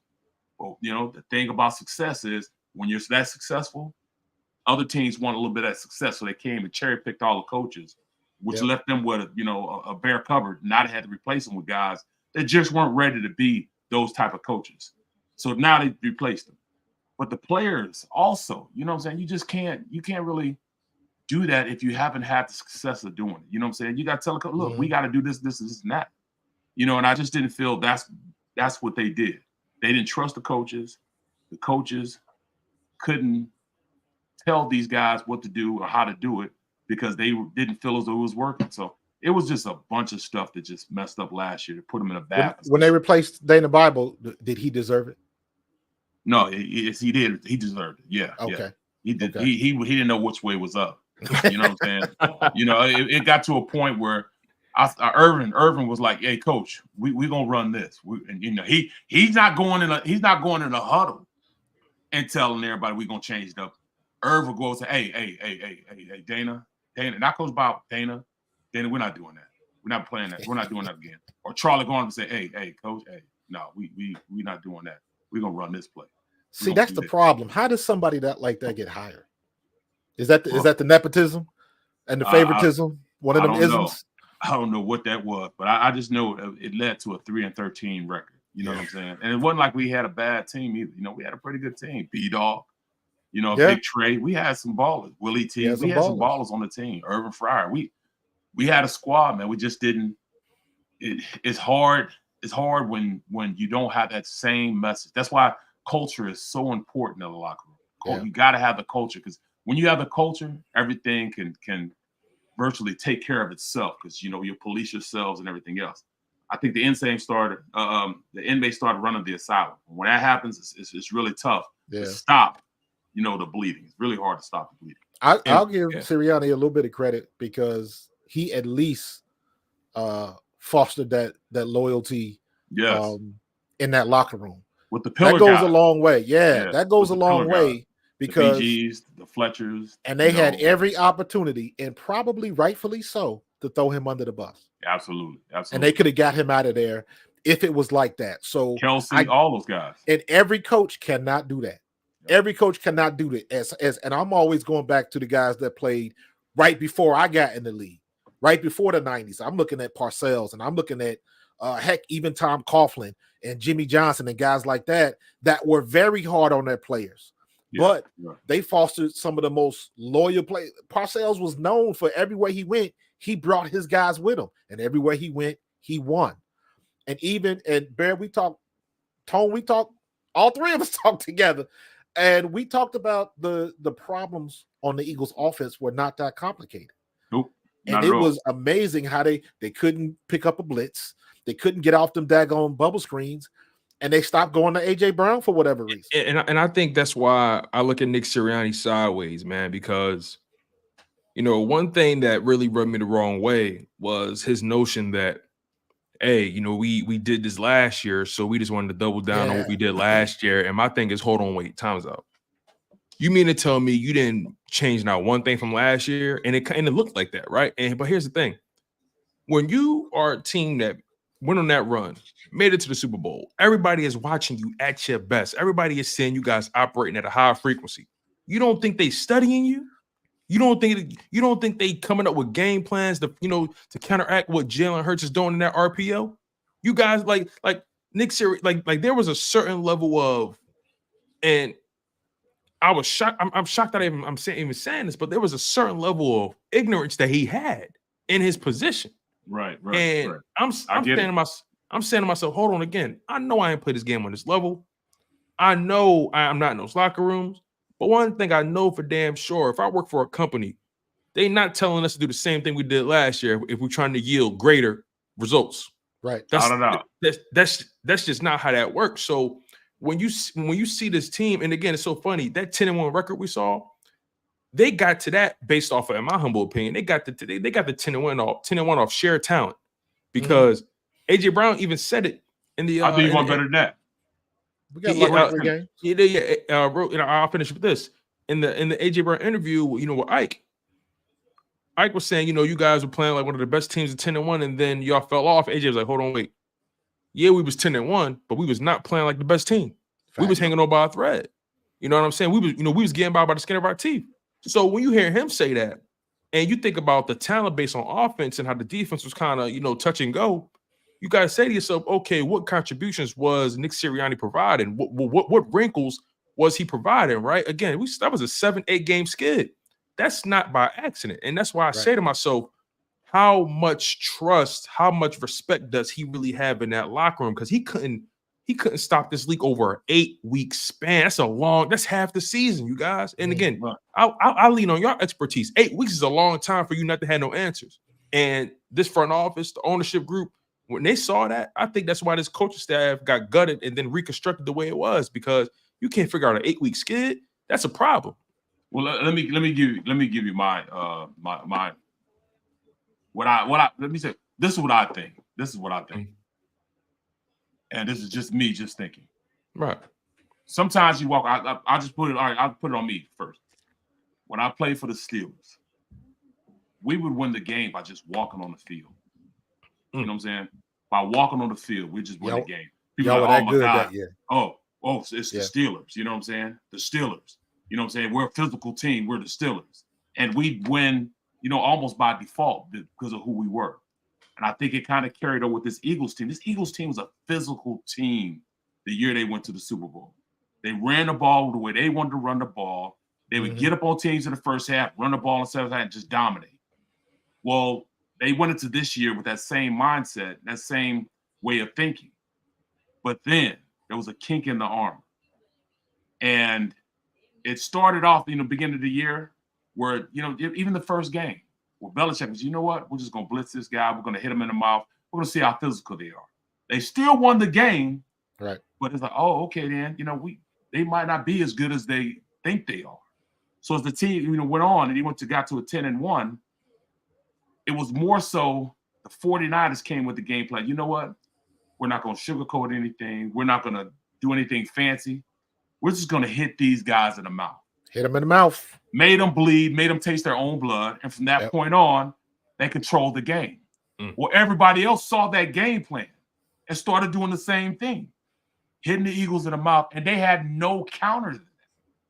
Well, you know, the thing about success is when you're that successful, other teams want a little bit of that success, so they came and cherry picked all the coaches, which left them with a bare cupboard. Now they had to replace them with guys that just weren't ready to be those type of coaches. So now they replaced them. But the players also, you know what I'm saying? You can't really do that if you haven't had the success of doing it. You know what I'm saying? You got to tell a coach, look, we got to do this, and that. You know, and I just didn't feel that's what they did. They didn't trust the coaches. The coaches couldn't tell these guys what to do or how to do it because they didn't feel as though it was working. So it was just a bunch of stuff that just messed up last year to put them in a bad position. When they replaced Dana Bible, did he deserve it? No, he did. He deserved it. Yeah. Okay. Yeah. He did. Okay. He didn't know which way was up. You know what I'm saying? You know, it got to a point where Irvin was like, "Hey, coach, we gonna run this." And you know, he's not going in a huddle and telling everybody we gonna change it up. Irv will go and say, "Hey, Dana, not Coach Bob, Dana, we're not doing that. We're not playing that. We're not doing that again." Or Charlie going and say, "Hey, coach, no, we not doing that. We're gonna run this play." See, that's the problem. How does somebody like that get hired? Is that the nepotism and the favoritism? One of them isms? I don't know what that was, but I just know it led to a 3-13 record. You know what I'm saying? And it wasn't like we had a bad team either. You know, we had a pretty good team. B-Dog, you know, Big Trey. We had some ballers. Willie T. We had some ballers on the team. Irvin Fryer. We had a squad, man. We just didn't. It's hard. It's hard when you don't have that same message. That's why culture is so important in the locker room. You got to have the culture, because when you have the culture, everything can virtually take care of itself, because you know you police yourselves and everything else. I think the inmates started running the asylum. When that happens, it's really tough to stop, you know, the bleeding. It's really hard to stop the bleeding. I'll give Sirianni a little bit of credit, because he at least fostered that loyalty in that locker room. With the pillar that goes guy. a long way. That goes a long way, because the BGs, the Fletchers, and they had every opportunity, and probably rightfully so, to throw him under the bus. Absolutely. And they could have got him out of there if it was like that. So Kelsey, all those guys. And every coach cannot do that. Every coach cannot do that. And I'm always going back to the guys that played right before I got in the league, right before the 90s. I'm looking at Parcells, and I'm looking at even Tom Coughlin and Jimmy Johnson and guys like that were very hard on their players. But they fostered some of the most loyal players. Parcells was known for everywhere he went, he brought his guys with him, and everywhere he went, he won. And Barrett, we talked, Tone, all three of us talked together, and we talked about the problems on the Eagles' offense were not that complicated. Nope. And it was amazing how they couldn't pick up a blitz, they couldn't get off them daggone bubble screens, and they stopped going to AJ Brown for whatever reason. And I think that's why I look at Nick Sirianni sideways, man, because you know, one thing that really rubbed me the wrong way was his notion that, hey, you know, we did this last year, so we just wanted to double down on what we did last year. And my thing is, hold on, wait, time's out. You mean to tell me you didn't change not one thing from last year? And it looked like that, right? But here's the thing. When you are a team that went on that run, made it to the Super Bowl, everybody is watching you at your best. Everybody is seeing you guys operating at a high frequency. You don't think they studying you? You don't think they coming up with game plans to counteract what Jalen Hurts is doing in that RPO? You guys like Nick Sirianni, like there was a certain level of, and I was shocked. I'm shocked that I'm even saying this, but there was a certain level of ignorance that he had in his position. Right. And I'm saying to myself, hold on again. I know I ain't played this game on this level. I know I'm not in those locker rooms. But one thing I know for damn sure, if I work for a company, they not telling us to do the same thing we did last year if we're trying to yield greater results. Right. That's just not how that works. So when you see this team, and again, it's so funny, that 10-1 record we saw, they got to that based off of, in my humble opinion, they got the 10-1 off sheer talent, because AJ Brown even said it in the. I think he won better than that. We got games. I'll finish with this. In the AJ Brown interview, you know, with Ike was saying, you know, you guys were playing like one of the best teams at 10-1, and then y'all fell off. AJ was like, hold on, wait. Yeah, we was 10-1, but we was not playing like the best team. We was hanging on by a thread. You know what I'm saying? We was getting by the skin of our teeth. So when you hear him say that, and you think about the talent base on offense and how the defense was kind of, you know, touch and go, you got to say to yourself, okay, what contributions was Nick Sirianni providing? What wrinkles was he providing, right? Again, that was a 7-8 game skid. That's not by accident. And that's why I say to myself, how much trust, how much respect does he really have in that locker room? Because he couldn't stop this league over an 8-week span. That's half the season, you guys. And again, I lean on your expertise. 8 weeks is a long time for you not to have no answers. And this front office, the ownership group, when they saw that, I think that's why this coaching staff got gutted and then reconstructed the way it was, because you can't figure out an 8-week skid. That's a problem. Well, let me give you my let me say, this is what I think. And this is just me just thinking. Right. Sometimes you walk, I'll just put it, all right, I'll put it on me first. When I played for the Steelers, we would win the game by just walking on the field. You know what I'm saying? By walking on the field, we just win the game. People y'all are were like, that oh my good God. that year. Oh, it's the Steelers. You know what I'm saying? The Steelers. You know what I'm saying? We're a physical team. We're the Steelers. And we win, almost by default because of who we were. And I think it kind of carried over with this Eagles team. This Eagles team was a physical team the year they went to the Super Bowl. They ran the ball the way they wanted to run the ball. They would get up on teams in the first half, run the ball in the second half, and just dominate. Well, they went into this year with that same mindset, that same way of thinking. But then there was a kink in the armor. And it started off in the beginning of the year where, even the first game, where Belichick was, you know what? We're just going to blitz this guy. We're going to hit him in the mouth. We're going to see how physical they are. They still won the game. Right. But it's like, oh, okay, then, they might not be as good as they think they are. So as the team, went on and he got to a 10-1, it was more so the 49ers came with the game plan. You know what? We're not going to sugarcoat anything. We're not going to do anything fancy. We're just going to hit these guys in the mouth. Hit them in the mouth. Made them bleed, made them taste their own blood. And from that point on, they controlled the game. Well, everybody else saw that game plan and started doing the same thing, hitting the Eagles in the mouth. And they had no counter to that.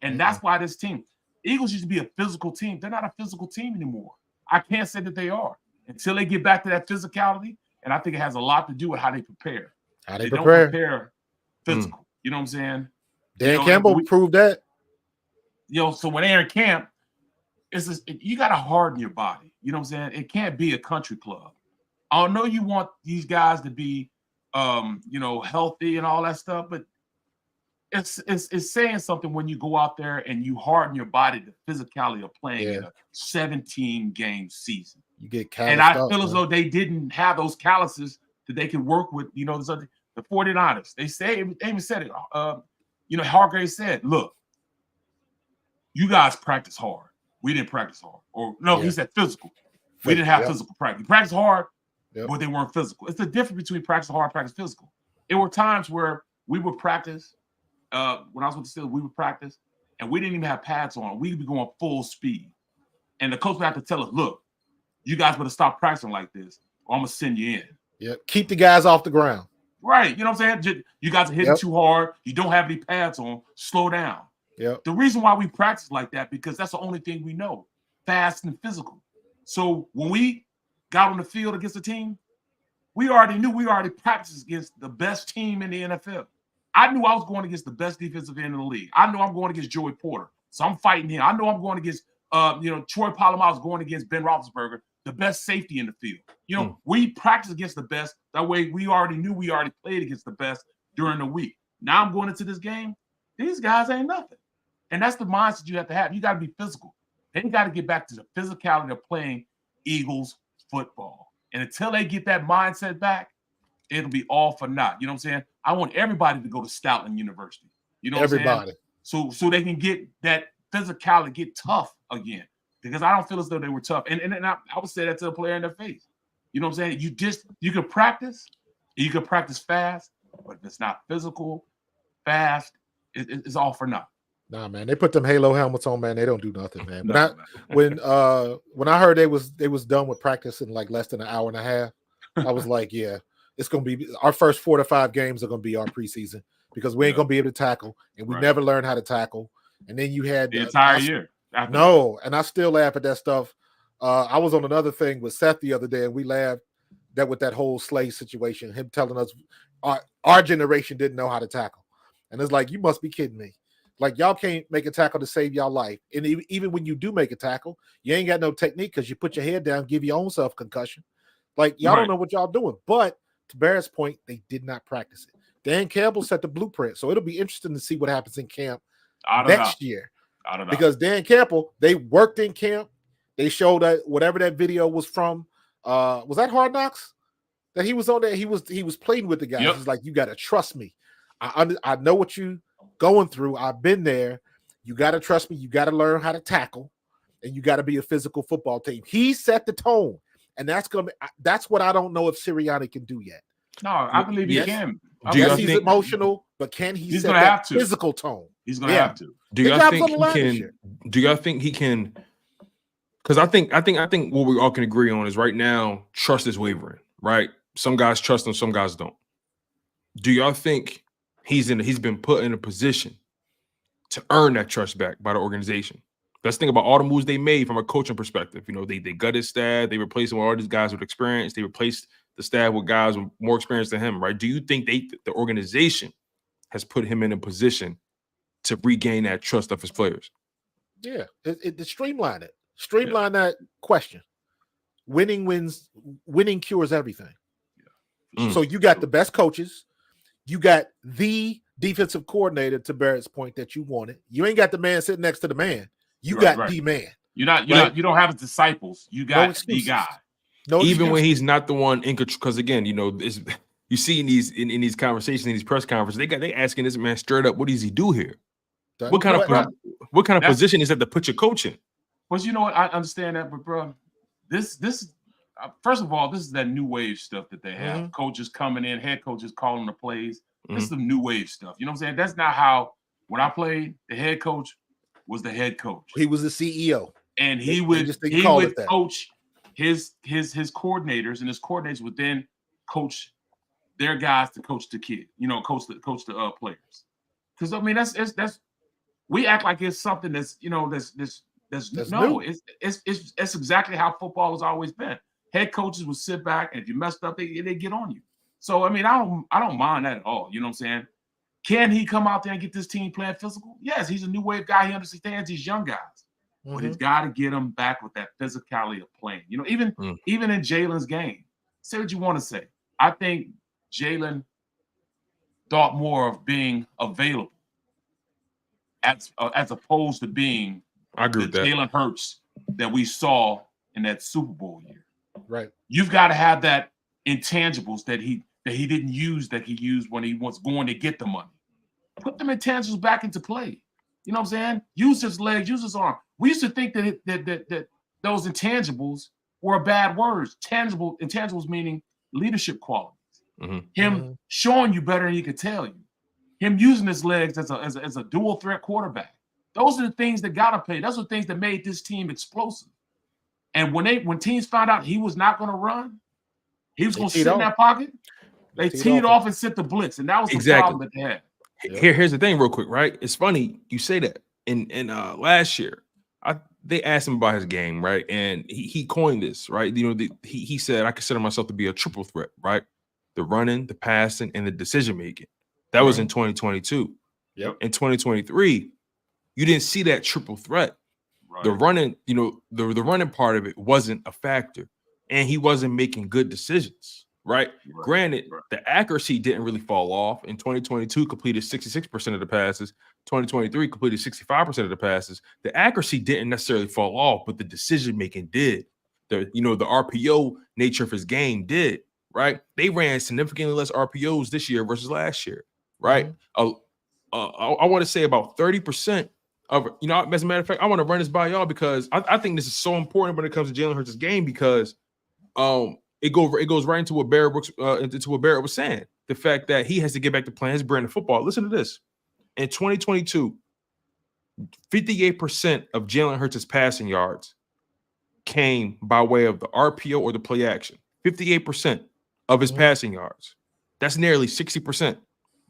And that's why this team, Eagles used to be a physical team. They're not a physical team anymore. I can't say that they are until they get back to that physicality. And I think it has a lot to do with how they prepare. They don't prepare physical. You know what I'm saying? Dan Campbell proved that. So when they're in camp, you got to harden your body. You know what I'm saying? It can't be a country club. I know you want these guys to be, healthy and all that stuff, but it's saying something when you go out there and you harden your body, the physicality of playing in a 17-game season. You get and I feel as though they didn't have those calluses that they could work with. The 49ers. They even said it. Hargrave said, "Look, you guys practice hard. We didn't practice hard." Or no, he said physical. We didn't have physical practice. We practiced hard, but they weren't physical. It's the difference between practice hard and practice physical. There were times where we would practice. When I was with the Steelers, we would practice, and we didn't even have pads on. We'd be going full speed. And the coach would have to tell us, look, you guys better stop practicing like this, or I'm going to send you in. Yeah, keep the guys off the ground. Right. You know what I'm saying? You guys are hitting too hard. You don't have any pads on. Slow down. Yep. The reason why we practice like that, because that's the only thing we know, fast and physical. So when we got on the field against the team, we already knew we already practiced against the best team in the NFL. I knew I was going against the best defensive end in the league. I know I'm going against Joey Porter, so I'm fighting him. I know I'm going against, Troy Polamalu is going against Ben Roethlisberger, the best safety in the field. We practice against the best. That way, we already knew we already played against the best during the week. Now I'm going into this game. These guys ain't nothing, and that's the mindset you have to have. You got to be physical. They got to get back to the physicality of playing Eagles football, and until they get that mindset back, it'll be all for naught. You know what I'm saying? I want everybody to go to Stoutland University. You know what I'm saying? So they can get that physicality, get tough again. Because I don't feel as though they were tough. And I would say that to a player in their face. You know what I'm saying? You can practice fast, but if it's not physical, fast, it's all for naught. Nah, man. They put them Halo helmets on, man. They don't do nothing, man. When I heard they was done with practice in like less than an hour and a half, I was like, yeah. It's going to be our first 4 to 5 games are going to be our preseason because we ain't going to be able to tackle, and we never learned how to tackle. And then you had the entire year. No, and I still laugh at that stuff. I was on another thing with Seth the other day, and we laughed with that whole Slay situation, him telling us our generation didn't know how to tackle. And it's like, you must be kidding me. Like, y'all can't make a tackle to save y'all life. And even when you do make a tackle, you ain't got no technique because you put your head down, give your own self concussion. Like, y'all don't know what y'all doing. But to Barrett's point, they did not practice it. Dan Campbell set the blueprint. So it'll be interesting to see what happens in camp next year. Because Dan Campbell, they worked in camp. They showed that whatever that video was from. Was that Hard Knocks? That he was on there. He was playing with the guys. He's like, you got to trust me. I know what you going through. I've been there. You got to trust me. You got to learn how to tackle, and you got to be a physical football team. He set the tone, and that's what I don't know if Sirianni can do yet. No, I believe he can. Yes, he's emotional, but can he set that physical tone? He's going to have to. Do y'all think he can? Do y'all think he can? Because I think what we all can agree on is right now trust is wavering. Right, some guys trust him, some guys don't. Do y'all think he's been put in a position to earn that trust back by the organization? Let's think about all the moves they made from a coaching perspective. You know, they gutted his staff, they replaced him with all these guys with experience, they replaced the staff with guys with more experience than him, right? Do you think the organization has put him in a position to regain that trust of his players? Yeah, it streamline it. Streamline that question. Winning cures everything. Yeah. So you got the best coaches, you got the defensive coordinator, to Barrett's point, that you wanted. You ain't got the man sitting next to the man. You got the man. You don't have disciples. You got the guy. Even when he's not the one in control, because again, you know, you see in these conversations, in these press conferences, they asking this man straight up, what does he do here? What kind of position is that to put your coach in? But you know what? I understand that, but bro, this first of all, this is that new wave stuff that they have. Mm-hmm. Coaches coming in, head coaches calling the plays. Mm-hmm. This is the new wave stuff. You know what I'm saying? That's not how when I played, the head coach was the head coach. He was the CEO. And he would coach his coordinators, and his coordinators would then coach their guys to coach the kid, you know, coach the players. Because I mean that's we act like it's something that's, you know, that's no, new. It's exactly how football has always been. Head coaches will sit back, and if you messed up, they get on you. So I mean, I don't mind that at all. You know what I'm saying? Can he come out there and get this team playing physical? Yes, he's a new wave guy. He understands these young guys. Mm-hmm. But he's got to get them back with that physicality of playing. You know, even in Jalen's game, say what you want to say. I think Jalen thought more of being available as opposed to being the Jalen Hurts that we saw in that Super Bowl year. Right. You've got to have that intangibles that he didn't use that he used when he was going to get the money. Put them intangibles back into play. You know what I'm saying? Use his legs, use his arm. We used to think that those intangibles were bad words. Intangibles meaning leadership qualities. Mm-hmm. Him showing you better than he could tell you. Him using his legs as a dual threat quarterback. Those are the things that got to play. Those are the things that made this team explosive. And when teams found out he was not going to run, he was going to sit in that pocket, they teed off and sit the blitz. And that was the problem that they had. Here's the thing real quick, right? It's funny you say that. In last year, they asked him about his game, right? And he coined this, right? You know, he said, I consider myself to be a triple threat, right? The running, the passing, and the decision making. That was in 2022. Yep. In 2023, you didn't see that triple threat. Right. The running, you know, the running part of it wasn't a factor, and he wasn't making good decisions, right? Granted, the accuracy didn't really fall off. In 2022, completed 66% of the passes. 2023 completed 65% of the passes. The accuracy didn't necessarily fall off, but the decision making did. The RPO nature of his game did. Right? They ran significantly less RPOs this year versus last year. Right? I want to say about 30% of, you know, as a matter of fact, I want to run this by y'all because I think this is so important when it comes to Jalen Hurts' game because it goes right into what Barrett was saying. The fact that he has to get back to playing his brand of football. Listen to this. In 2022, 58% of Jalen Hurts' passing yards came by way of the RPO or the play action. 58% of his passing yards. That's nearly 60%.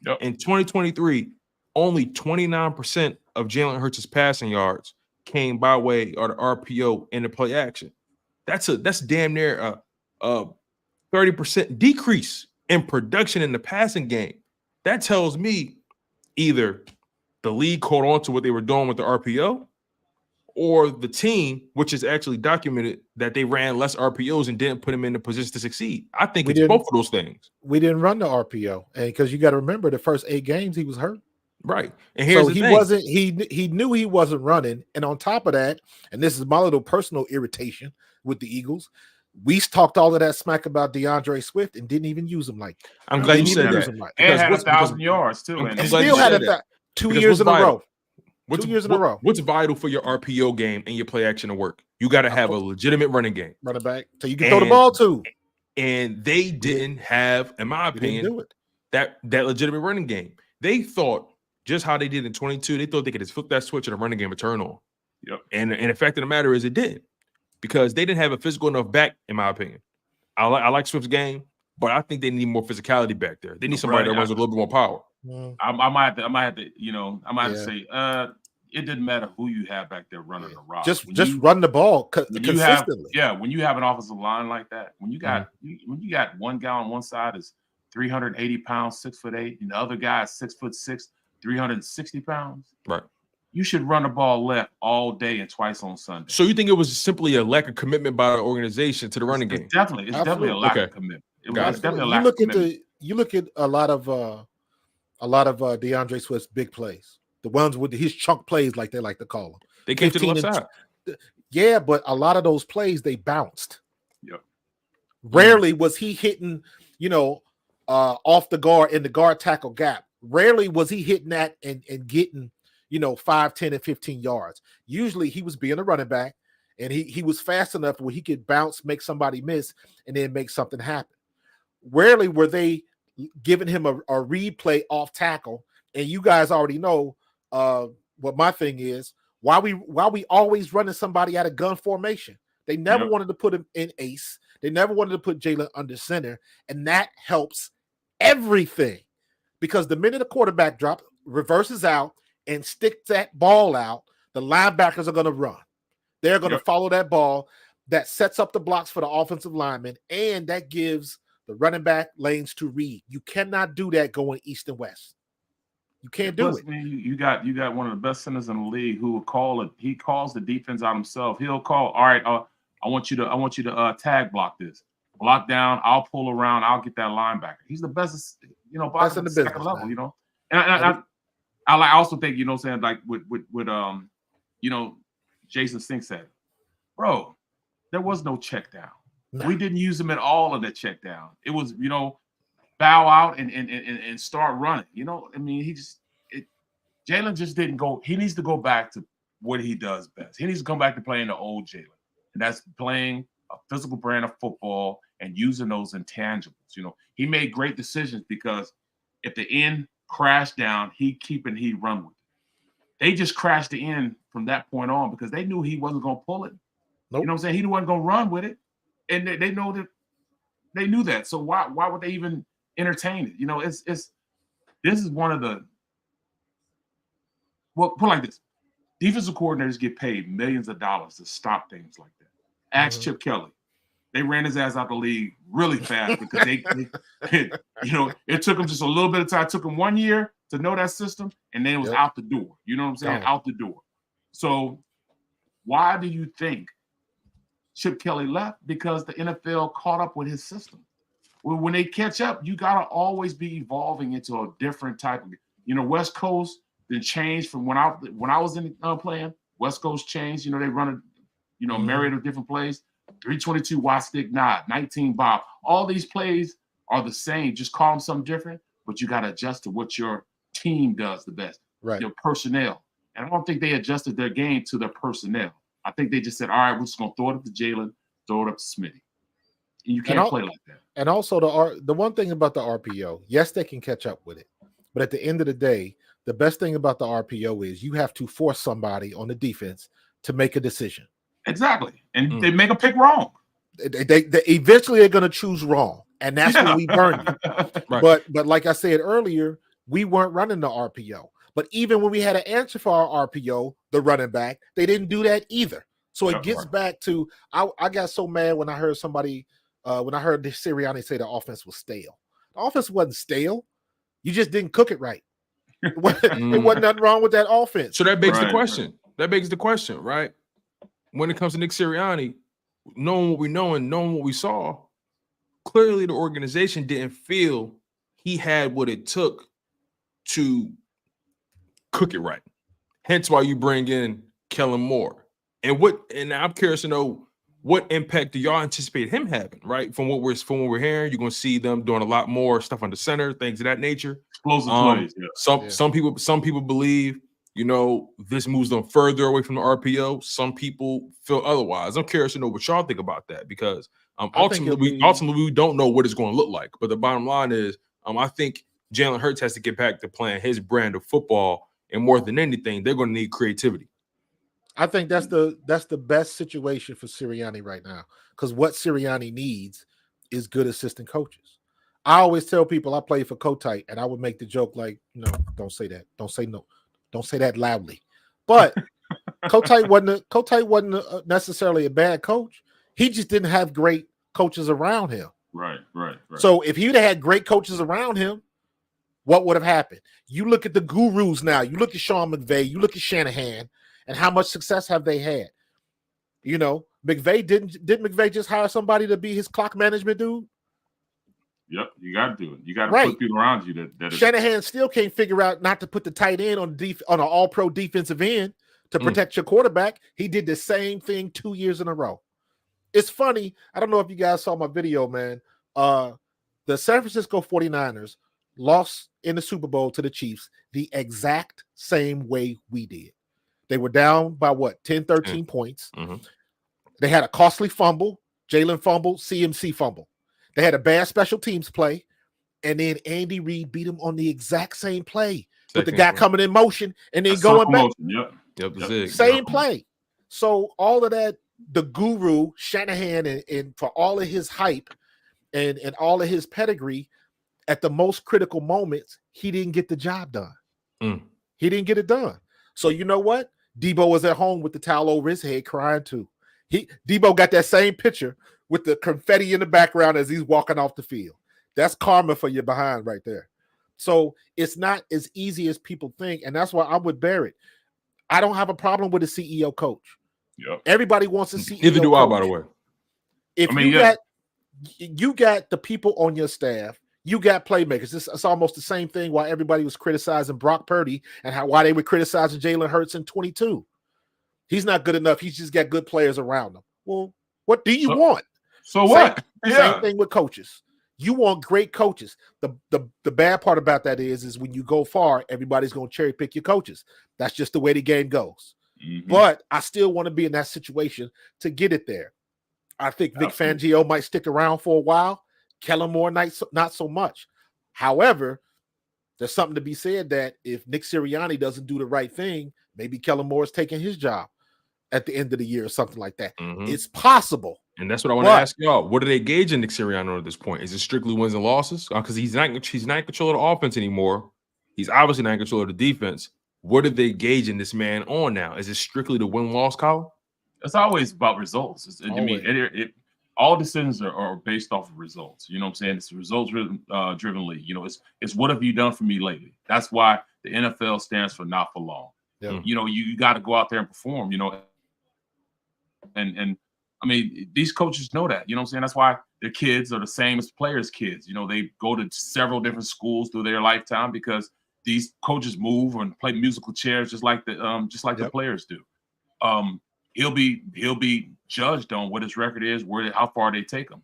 Yep. In 2023, only 29% of Jalen Hurts' passing yards came by way of the RPO and the play action. That's damn near a 30% decrease in production in the passing game. That tells me either the league caught on to what they were doing with the RPO, or the team, which is actually documented, that they ran less RPOs and didn't put them in a position to succeed. I think it's both of those things. We didn't run the RPO, and because you got to remember, the first 8 games he was hurt. Right, and here's the thing. He knew he wasn't running, and on top of that, and this is my little personal irritation with the Eagles, we talked all of that smack about DeAndre Swift and didn't even use him like. I'm glad you said that. And had 1,000 yards too, and still had 2 years in a row. 2 years in a row. What's vital for your RPO game and your play action to work? You got to have a legitimate running game. Running back. So you can throw the ball to. And they didn't have, in my opinion, that legitimate running game. They thought, just how they did in 22, they thought they could just flip that switch and the running game would turn on. Yep. And the fact of the matter is it did. Because they didn't have a physical enough back, in my opinion. I like Swift's game, but I think they need more physicality back there. They need somebody that runs with a little bit more power. I might have to say, it didn't matter who you have back there running the rock. Just run the ball consistently. When you have an offensive line like that, when you got one guy on one side is 380 pounds, 6'8", and the other guy is 6'6", 360 pounds. Right. You should run the ball left all day and twice on Sunday. So you think it was simply a lack of commitment by the organization to the running game? It's definitely a lack of commitment. It's definitely a lack of commitment. You look at a lot of DeAndre Swift's big plays, the ones with his chunk plays, like they like to call them. They came to the left side. Yeah, but a lot of those plays they bounced. Yep. Rarely was he hitting, off the guard in the guard tackle gap. Rarely was he hitting that and getting 5, 10, and 15 yards. Usually he was being a running back and he was fast enough where he could bounce, make somebody miss, and then make something happen. Rarely were they giving him a read play off tackle. And you guys already know what my thing is. Why we always running somebody out of gun formation. They never wanted to put him in ace. They never wanted to put Jalen under center. And that helps everything. Because the minute the quarterback reverses out, and stick that ball out, the linebackers are going to run. They're going to follow that ball. That sets up the blocks for the offensive lineman, and that gives the running back lanes to read. You cannot do that going east and west. You can't do it. Man, you got one of the best centers in the league who will call it. He calls the defense out himself. He'll call, all right, I want you to tag block this. Block down, I'll pull around, I'll get that linebacker. He's the best, best in the business level, And I also think, like with Jason Sink said, bro, there was no check down. No. We didn't use him at all in that check down. It was, bow out and start running. Jalen just didn't go. He needs to go back to what he does best. He needs to come back to playing the old Jalen. And that's playing a physical brand of football and using those intangibles. He made great decisions because if the end crashed down, he run with it. They just crashed the end from that point on because they knew he wasn't going to pull it. Nope. You know what I'm saying? He wasn't going to run with it. And they know that they knew that. So why would they even entertain it? This is one of the, put it like this. Defensive coordinators get paid millions of dollars to stop things like that. Ask Chip Kelly. They ran his ass out the league really fast because it took him just a little bit of time. It took him 1 year to know that system, and then it was out the door. You know what I'm saying? Out the door. So why do you think Chip Kelly left? Because the NFL caught up with his system. When they catch up, you got to always be evolving into a different type of, West Coast then changed from when I was in playing. West Coast changed. They run a myriad of different plays. 322 wide stick nod, 19 bob. All these plays are the same. Just call them something different, but you got to adjust to what your team does the best. Right. Your personnel. And I don't think they adjusted their game to their personnel. I think they just said, all right, we're just going to throw it up to Jalen, throw it up to Smitty. And you can't play like that. And also the one thing about the RPO, yes, they can catch up with it. But at the end of the day, the best thing about the RPO is you have to force somebody on the defense to make a decision. Exactly. And they make a pick wrong. They eventually are going to choose wrong. And that's when we burn you. Right. But like I said earlier, we weren't running the RPO. But even when we had an answer for our RPO, the running back, they didn't do that either. So it gets back to I got so mad when I heard somebody when I heard the Sirianni say the offense was stale. The offense wasn't stale. You just didn't cook it right. It wasn't nothing wrong with that offense. So that begs the question. That begs the question, right? When it comes to Nick Sirianni, knowing what we know and knowing what we saw, clearly the organization didn't feel he had what it took to cook it right. Hence why you bring in Kellen Moore. And I'm curious to know what impact do y'all anticipate him having, right? From what we're hearing, you're gonna see them doing a lot more stuff under center, things of that nature. Explosive plays. Yeah. Some people believe this moves them further away from the RPO. Some people feel otherwise. I'm curious to know what y'all think about that because ultimately we don't know what it's going to look like. But the bottom line is, I think Jalen Hurts has to get back to playing his brand of football, and more than anything, they're going to need creativity. I think that's the best situation for Sirianni right now because what Sirianni needs is good assistant coaches. I always tell people I play for Covey, and I would make the joke like, don't say that. Don't say no. Don't say that loudly. But Covey wasn't necessarily a bad coach. He just didn't have great coaches around him. Right. So if he'd have had great coaches around him, what would have happened? You look at the gurus now. You look at Sean McVay. You look at Shanahan, and how much success have they had? McVay didn't McVay just hire somebody to be his clock management dude? Yep, you got to do it. You got to put people around you that Shanahan still can't figure out not to put the tight end on an all-pro defensive end to protect your quarterback. He did the same thing 2 years in a row. It's funny. I don't know if you guys saw my video, man. The San Francisco 49ers lost in the Super Bowl to the Chiefs the exact same way we did. They were down by 10, 13 points. Mm-hmm. They had a costly fumble, Jalen fumble, CMC fumble. They had a bad special teams play, and then Andy Reid beat him on the exact same play with the guy coming in motion and then going back. Yep. Same play. So all of that, the guru, Shanahan, and for all of his hype and all of his pedigree, at the most critical moments, he didn't get the job done. He didn't get it done. So you know what? Debo was at home with the towel over his head crying too. Debo got that same picture with the confetti in the background as he's walking off the field. That's karma for your behind right there. So it's not as easy as people think. And that's why I'm with Barrett. I don't have a problem with a CEO coach. Yep. Everybody wants a CEO Neither do coach. I, by the way. If you got the people on your staff, you got playmakers. It's almost the same thing why everybody was criticizing Brock Purdy and why they were criticizing Jalen Hurts in 22. He's not good enough. He's just got good players around him. Well, what do you want? So what? Same thing with coaches. You want great coaches. The bad part about that is when you go far, everybody's going to cherry pick your coaches. That's just the way the game goes. Mm-hmm. But I still want to be in that situation to get it there. I think Vic Fangio might stick around for a while. Kellen Moore, not so much. However, there's something to be said that if Nick Sirianni doesn't do the right thing, maybe Kellen Moore is taking his job at the end of the year or something like that. Mm-hmm. It's possible. And that's what I want to ask y'all. What are they gauging Nick Sirianni at this point? Is it strictly wins and losses? Because he's not in control of the offense anymore. He's obviously not in control of the defense. What are they gauging this man on now? Is it strictly the win-loss column? It's always about results. All decisions are based off of results. You know what I'm saying? It's a results-driven league. It's what have you done for me lately? That's why the NFL stands for not for long. Yeah. You got to go out there and perform, and I mean, these coaches know that, you know what I'm saying? That's why their kids are the same as players' kids. They go to several different schools through their lifetime because these coaches move and play musical chairs just like the players do. He'll be judged on what his record is, how far they take him.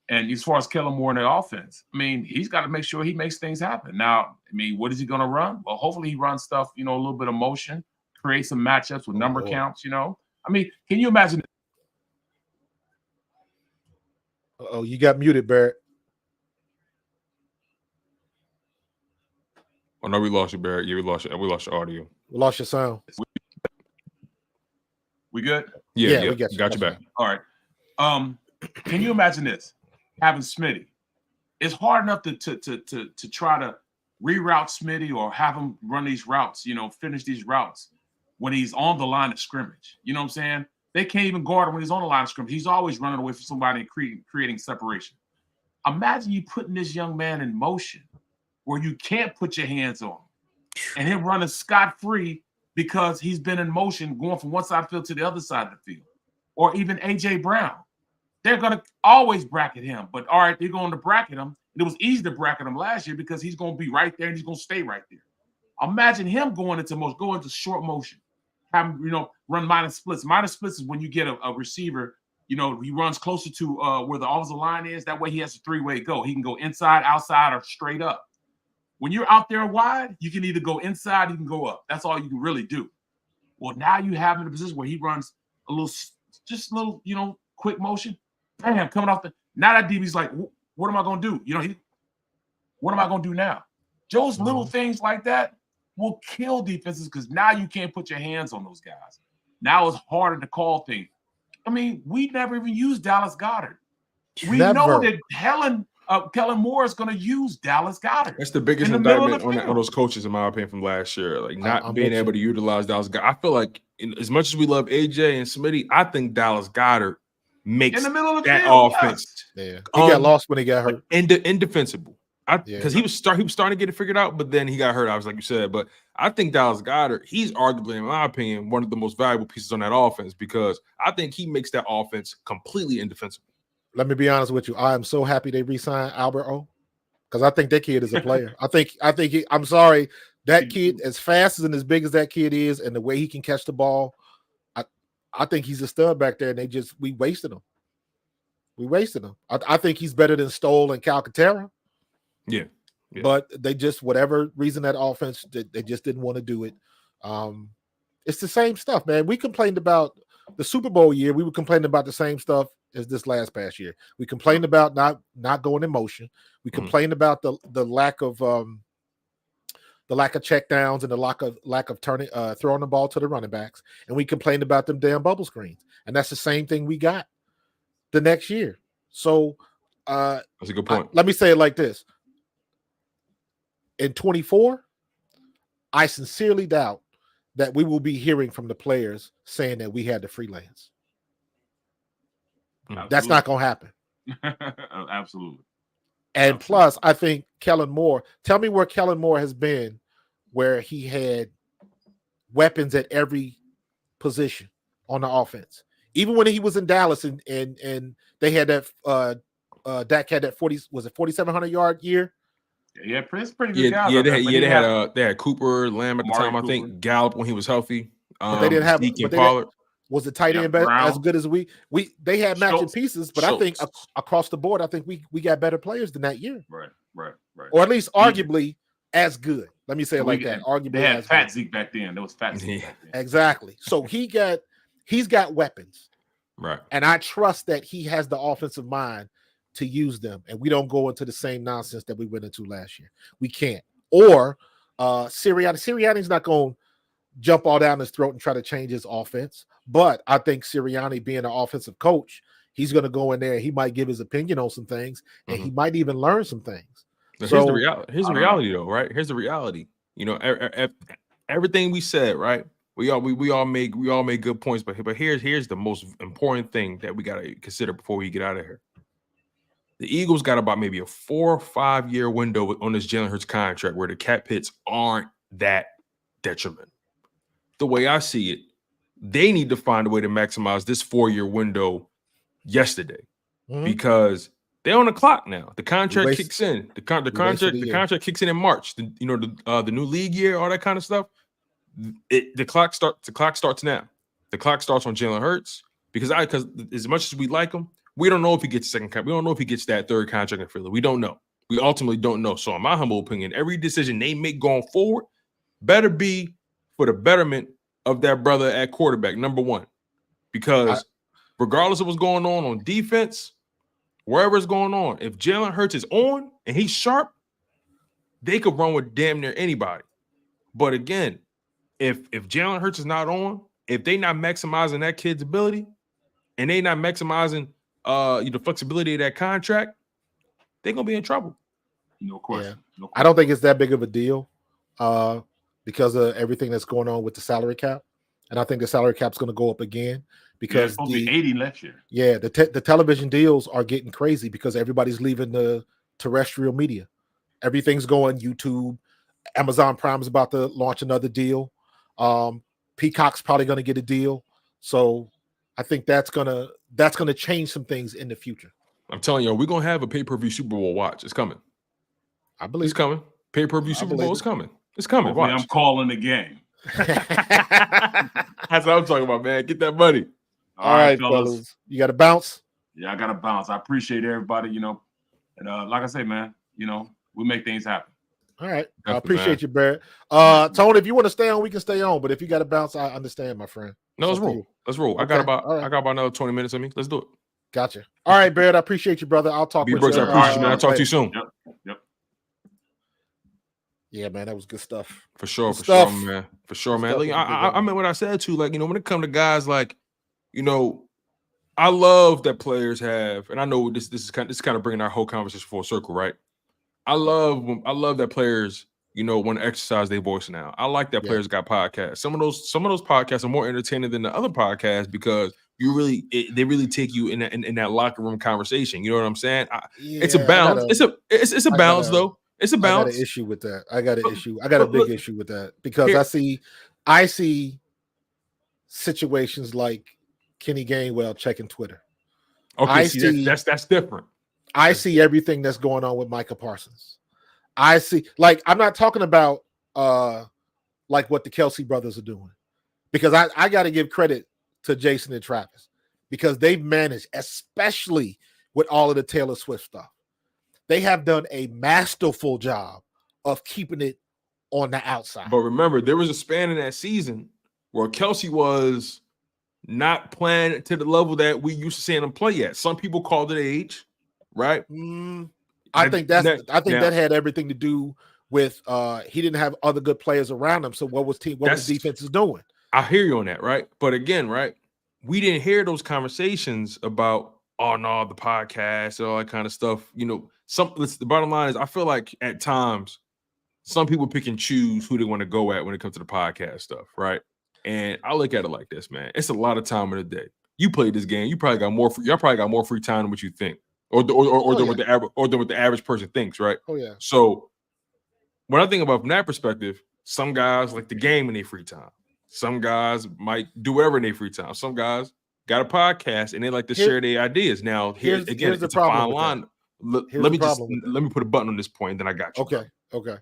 And as far as Kellen Moore and the offense, I mean, he's got to make sure he makes things happen. Now, I mean, what is he going to run? Well, hopefully he runs stuff, a little bit of motion, create some matchups with number counts, I mean, can you imagine? Oh, you got muted, Barrett. Oh no, we lost you, Barrett. Yeah, we lost your audio. We lost your sound. We good? Yeah, we got you back. All right. Can you imagine this? Having Smitty. It's hard enough to try to reroute Smitty or have him run these routes, finish these routes when he's on the line of scrimmage. You know what I'm saying? They can't even guard him when he's on the line of scrimmage. He's always running away from somebody and creating separation. Imagine you putting this young man in motion where you can't put your hands on him and him running scot-free because he's been in motion going from one side of the field to the other side of the field. Or even A.J. Brown. They're going to always bracket him. But, all right, they're going to bracket him. And it was easy to bracket him last year because he's going to be right there and he's going to stay right there. Imagine him going into short motion. Have him, run minus splits. Minus splits is when you get a receiver, he runs closer to where the offensive line is. That way he has a three-way go. He can go inside, outside, or straight up. when you're out there wide, you can either go inside, you can go up. That's all you can really do. Well, now you have him in a position where he runs a little, just a little, quick motion. Bam, coming off the. Now that DB's like, what am I going to do? What am I going to do now? Joe's little things like that will kill defenses because now you can't put your hands on those guys. Now it's harder to call things. I mean, we never even used Dallas Goedert. We know that Kellen Moore is going to use Dallas Goedert. That's the biggest indictment on those coaches, in my opinion, from last year. Like not being able to utilize Dallas Goedert. I feel like as much as we love AJ and Smitty, I think Dallas Goedert makes in the middle of the that field, offense. Yeah, he got lost when he got hurt. Indefensible. Because he was starting to get it figured out, but then he got hurt. I was like you said, but I think Dallas Goedert, he's arguably, in my opinion, one of the most valuable pieces on that offense because I think he makes that offense completely indefensible. Let me be honest with you. I am so happy they re-signed Albert O, because I think that kid is a player. I'm sorry, that kid, as fast and as big as that kid is, and the way he can catch the ball, I think he's a stud back there. And we wasted him. I think he's better than Stoll and Calcaterra. Yeah. But they just, whatever reason that offense, they just didn't want to do it. It's the same stuff, man. We complained about the Super Bowl year. We were complaining about the same stuff as this past year. We complained about not going in motion. We complained about the lack of check downs and the lack of turning throwing the ball to the running backs. And we complained about them damn bubble screens. And that's the same thing we got the next year. So that's a good point. Let me say it like this. In 24, I sincerely doubt that we will be hearing from the players saying that we had the freelance. Absolutely. That's not going to happen. Absolutely. And plus, I think Kellen Moore, tell me where Kellen Moore has been where he had weapons at every position on the offense. Even when he was in Dallas and they had that Dak had that 4,700 yard year. Yeah, it's pretty good guys. They had Cooper, Lamb at the time. I think Gallup when he was healthy. But they didn't have Pollard. Was the tight end as good as we? They had matching pieces, but I think across the board, I think we got better players than that year. Right. Or at least arguably as good. Let me say it like that. Arguably, they had Fat Zeke back then. There was Fat Zeke back then. Exactly. So he's got weapons, right? And I trust that he has the offensive mind to use them, and we don't go into the same nonsense that we went into last year. We can't. Or Sirianni's not going to jump all down his throat and try to change his offense. But I think Sirianni, being an offensive coach, he's going to go in there. He might give his opinion on some things, and he might even learn some things. Here's the reality, though. Right? Here's the reality. Everything we said, right? We all made good points, but here's the most important thing that we got to consider before we get out of here. The Eagles got about maybe a 4 or 5 year window on this Jalen Hurts contract where the cap hits aren't that detriment. The way I see it, they need to find a way to maximize this 4 year window yesterday because they're on the clock now. The contract kicks in. The contract kicks in March. The new league year, all that kind of stuff. The clock starts now. The clock starts on Jalen Hurts because as much as we like him, we don't know if he gets a second contract. We don't know if he gets that third contract in Philly. We don't know. We ultimately don't know. So in my humble opinion, every decision they make going forward better be for the betterment of that brother at quarterback, number one. Because regardless of what's going on defense, wherever it's going on, if Jalen Hurts is on and he's sharp, they could run with damn near anybody. But again, if Jalen Hurts is not on, if they not maximizing that kid's ability and they not maximizing the flexibility of that contract, they're gonna be in trouble. No question. Yeah. No question. I don't think it's that big of a deal because of everything that's going on with the salary cap, and I think the salary cap's going to go up again because it's supposed to be 80 next year. Yeah, the television deals are getting crazy because everybody's leaving the terrestrial media. Everything's going YouTube. Amazon Prime is about to launch another deal. Peacock's probably going to get a deal. So I think that's gonna change some things in the future. I'm telling you, we're gonna have a pay-per-view Super Bowl watch. It's coming. I believe it's coming. Pay-per-view Super Bowl is coming. It's coming. Watch. I'm calling the game. That's what I'm talking about, man. Get that money. All right, fellas. You got to bounce. Yeah, I got to bounce. I appreciate everybody. And like I say, man, we make things happen. All right. I Definitely, appreciate man. you, Barrett. Tony, if you want to stay on, we can stay on. But if you got to bounce, I understand, my friend. No, let's It's up to you. roll. Let's roll. Okay. I got All right. about another 20 minutes of me. Let's do it. Gotcha. All right, Barrett. I appreciate you, brother. I'll talk with Brooks, you. I appreciate you, man. I'll talk to later. you soon. Yep. Yeah, man, that was good stuff. For sure, Good for sure, stuff. man. For sure, Good man. stuff Like, was a good I one. meant what I said too. Like, when it comes to guys, like, I love that players have, and I know this is kind of bringing our whole conversation full circle, right? I love that players, want to exercise their voice now. I like that players got podcasts. Some of those podcasts are more entertaining than the other podcasts because they really take you in that locker room conversation. You know what I'm saying? It's a balance. It's a balance though. It's a balance. I got an issue with that. I got a big issue with that because I see situations like Kenny Gainwell checking Twitter. Okay, that's different. I see everything that's going on with Micah Parsons. I see, like, I'm not talking about like what the Kelsey brothers are doing, because I got to give credit to Jason and Travis because they've managed, especially with all of the Taylor Swift stuff. They have done a masterful job of keeping it on the outside. But remember, there was a span in that season where Kelsey was not playing to the level that we used to seeing him play at. Some people called it age, right? I think that had everything to do with he didn't have other good players around him. So what was defenses doing? I hear you on that, right? But again, right, we didn't hear those conversations about the podcast and all that kind of stuff. The bottom line is I feel like at times some people pick and choose who they want to go at when it comes to the podcast stuff, right? And I look at it like this, man. It's a lot of time in the day. You played this game, y'all probably got more free time than what you think. Or than what the average person thinks, right? Oh yeah. So when I think about from that perspective, some guys like the game in their free time. Some guys might do whatever in their free time. Some guys got a podcast and they like to share their ideas. Now, here's it's a fine line. Let me put a button on this point, then I got you. Okay.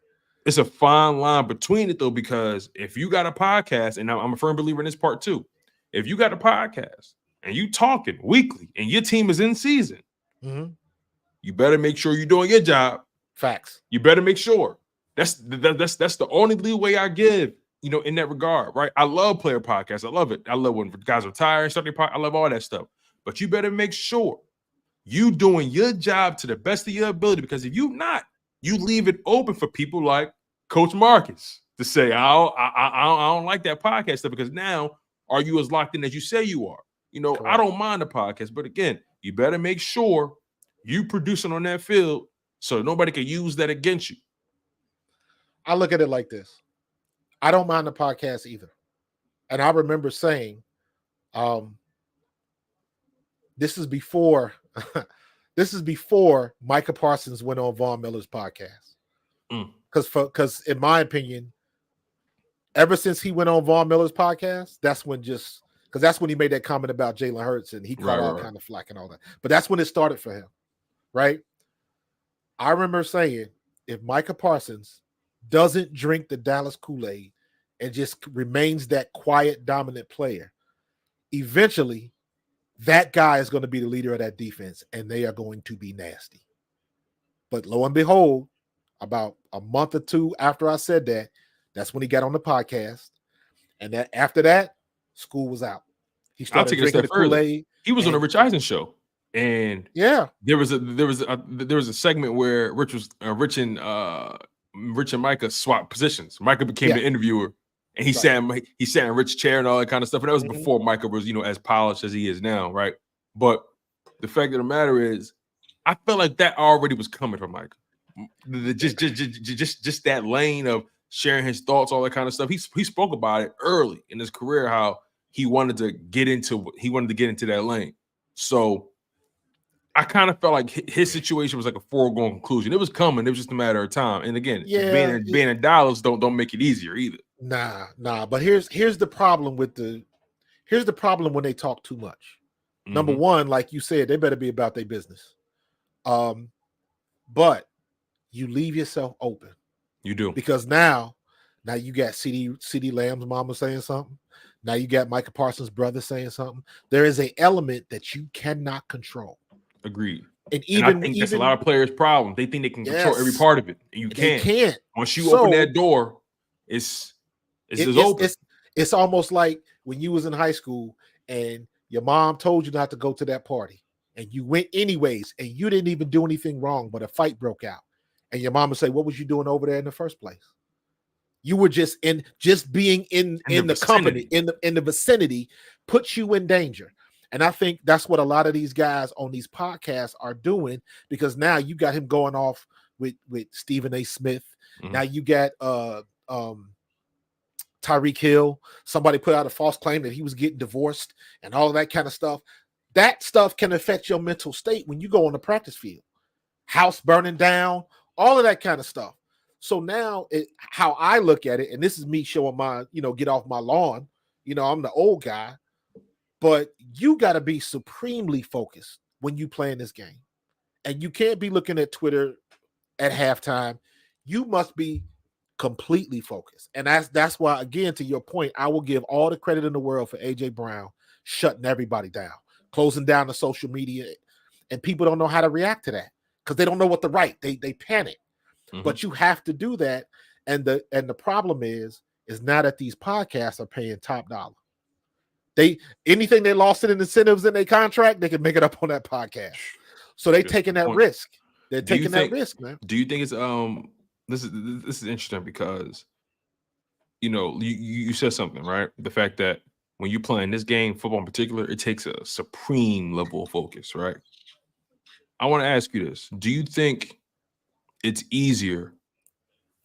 It's a fine line between it though, because if you got a podcast, and I'm a firm believer in this part too, if you got a podcast and you talking weekly and your team is in season, you better make sure you're doing your job. Facts. You better make sure. That's the only leeway I give, in that regard, right? I love player podcasts. I love it. I love when guys retire, start their podcast. I love all that stuff. But you better make sure you doing your job to the best of your ability, because if you not, you leave it open for people like Coach Markus to say, I don't like that podcast stuff, because now are you as locked in as you say you are? Correct. I don't mind the podcast, but again, you better make sure you producing on that field so nobody can use that against you. I look at it like this. I don't mind the podcast either. And I remember saying, this is before Micah Parsons went on Von Miller's podcast. Because in my opinion, ever since he went on Von Miller's podcast, that's when he made that comment about Jalen Hurts and he caught all kind of flack and all that. But that's when it started for him, right? I remember saying, if Micah Parsons doesn't drink the Dallas Kool-Aid and just remains that quiet, dominant player, eventually that guy is going to be the leader of that defense and they are going to be nasty. But lo and behold, about a month or two after I said that, that's when he got on the podcast. And that after that, school was out. He started drinking the Kool-Aid. He was on the Rich Eisen show. And there was a segment where Rich and Micah swapped positions. Micah became the interviewer, and he sat in Rich's chair and all that kind of stuff. And that was before Micah was, as polished as he is now, right? But the fact of the matter is, I felt like that already was coming from Micah. Just that lane of sharing his thoughts, all that kind of stuff. He spoke about it early in his career, how he wanted to get into that lane. So I kind of felt like his situation was like a foregone conclusion. It was coming. It was just a matter of time. And again, being in Dallas don't make it easier either. Nah. But here's the problem when they talk too much. Number one, like you said, they better be about their business. But you leave yourself open. You do. Because now you got CeeDee Lamb's mama saying something. Now you got Micah Parsons' brother saying something. There is an element that you cannot control. Agreed. And I think that's a lot of players' problem. They think they can control every part of it, and you can't. They can't. Once you open that door, it's open. It's almost like when you was in high school and your mom told you not to go to that party, and you went anyways, and you didn't even do anything wrong, but a fight broke out, and your mom would say, "What was you doing over there in the first place? You were just being in the company, in the vicinity, puts you in danger." And I think that's what a lot of these guys on these podcasts are doing, because now you got him going off with Stephen A. Smith. Mm-hmm. Now you got Tyreek Hill. Somebody put out a false claim that he was getting divorced and all of that kind of stuff. That stuff can affect your mental state when you go on the practice field. House burning down, all of that kind of stuff. So now how I look at it, and this is me showing my, get off my lawn. I'm the old guy. But you got to be supremely focused when you play in this game. And you can't be looking at Twitter at halftime. You must be completely focused. And that's why, again, to your point, I will give all the credit in the world for A.J. Brown shutting everybody down, closing down the social media. And people don't know how to react to that because they don't know what to write. They panic. Mm-hmm. But you have to do that. And the problem is now that these podcasts are paying top dollar. Anything they lost in incentives in their contract, they can make it up on that podcast. So they're taking that risk. They're taking that risk, man. Do you think it's this is interesting because you said something, right? The fact that when you play in this game, football in particular, it takes a supreme level of focus, right? I want to ask you this. Do you think it's easier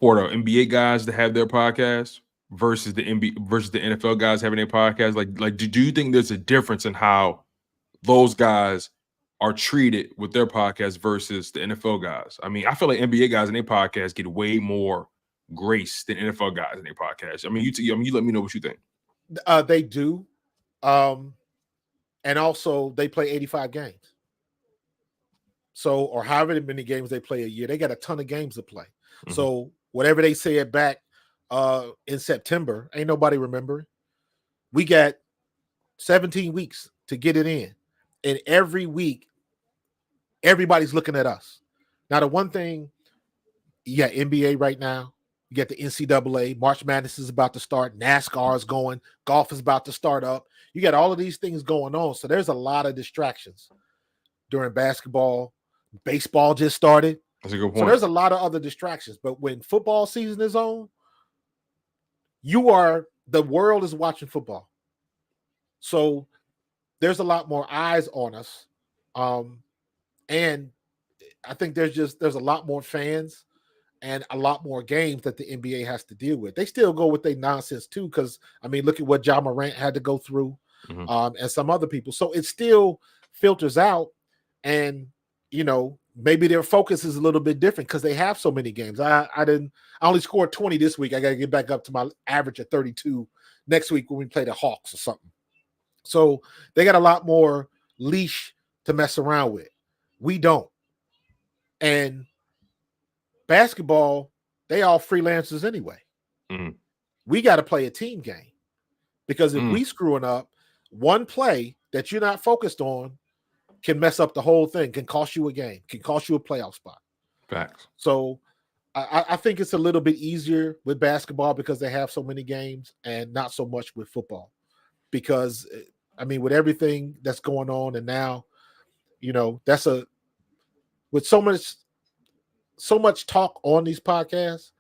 for the NBA guys to have their podcast versus the NFL guys having their podcast? Like, do you think there's a difference in how those guys are treated with their podcast versus the NFL guys? I mean, I feel like NBA guys in their podcast get way more grace than NFL guys in their podcast. I mean, you let me know what you think. They do, and also they play 85 games. So, or however many games they play a year, they got a ton of games to play. Mm-hmm. So, whatever they say it back in September, ain't nobody remembering. We got 17 weeks to get it in. And every week, everybody's looking at us. Now, the one thing, you got NBA right now. You got the NCAA. March Madness is about to start. NASCAR is going. Golf is about to start up. You got all of these things going on. So there's a lot of distractions during basketball. Baseball just started. That's a good point. So there's a lot of other distractions. But when football season is on, the world is watching football. So there's a lot more eyes on us. And I think there's a lot more fans and a lot more games that the NBA has to deal with. They still go with their nonsense too, because I mean, look at what Ja Morant had to go through, and some other people. So it still filters out, and maybe their focus is a little bit different because they have so many games. I only scored 20 this week. I got to get back up to my average of 32 next week when we play the Hawks or something. So they got a lot more leash to mess around with. We don't. And basketball, they all freelancers anyway. Mm-hmm. We got to play a team game because if we screwing up, one play that you're not focused on can mess up the whole thing, can cost you a game, can cost you a playoff spot. Facts. So I think it's a little bit easier with basketball because they have so many games and not so much with football. Because, I mean, with everything that's going on and now, with so much talk on these podcasts,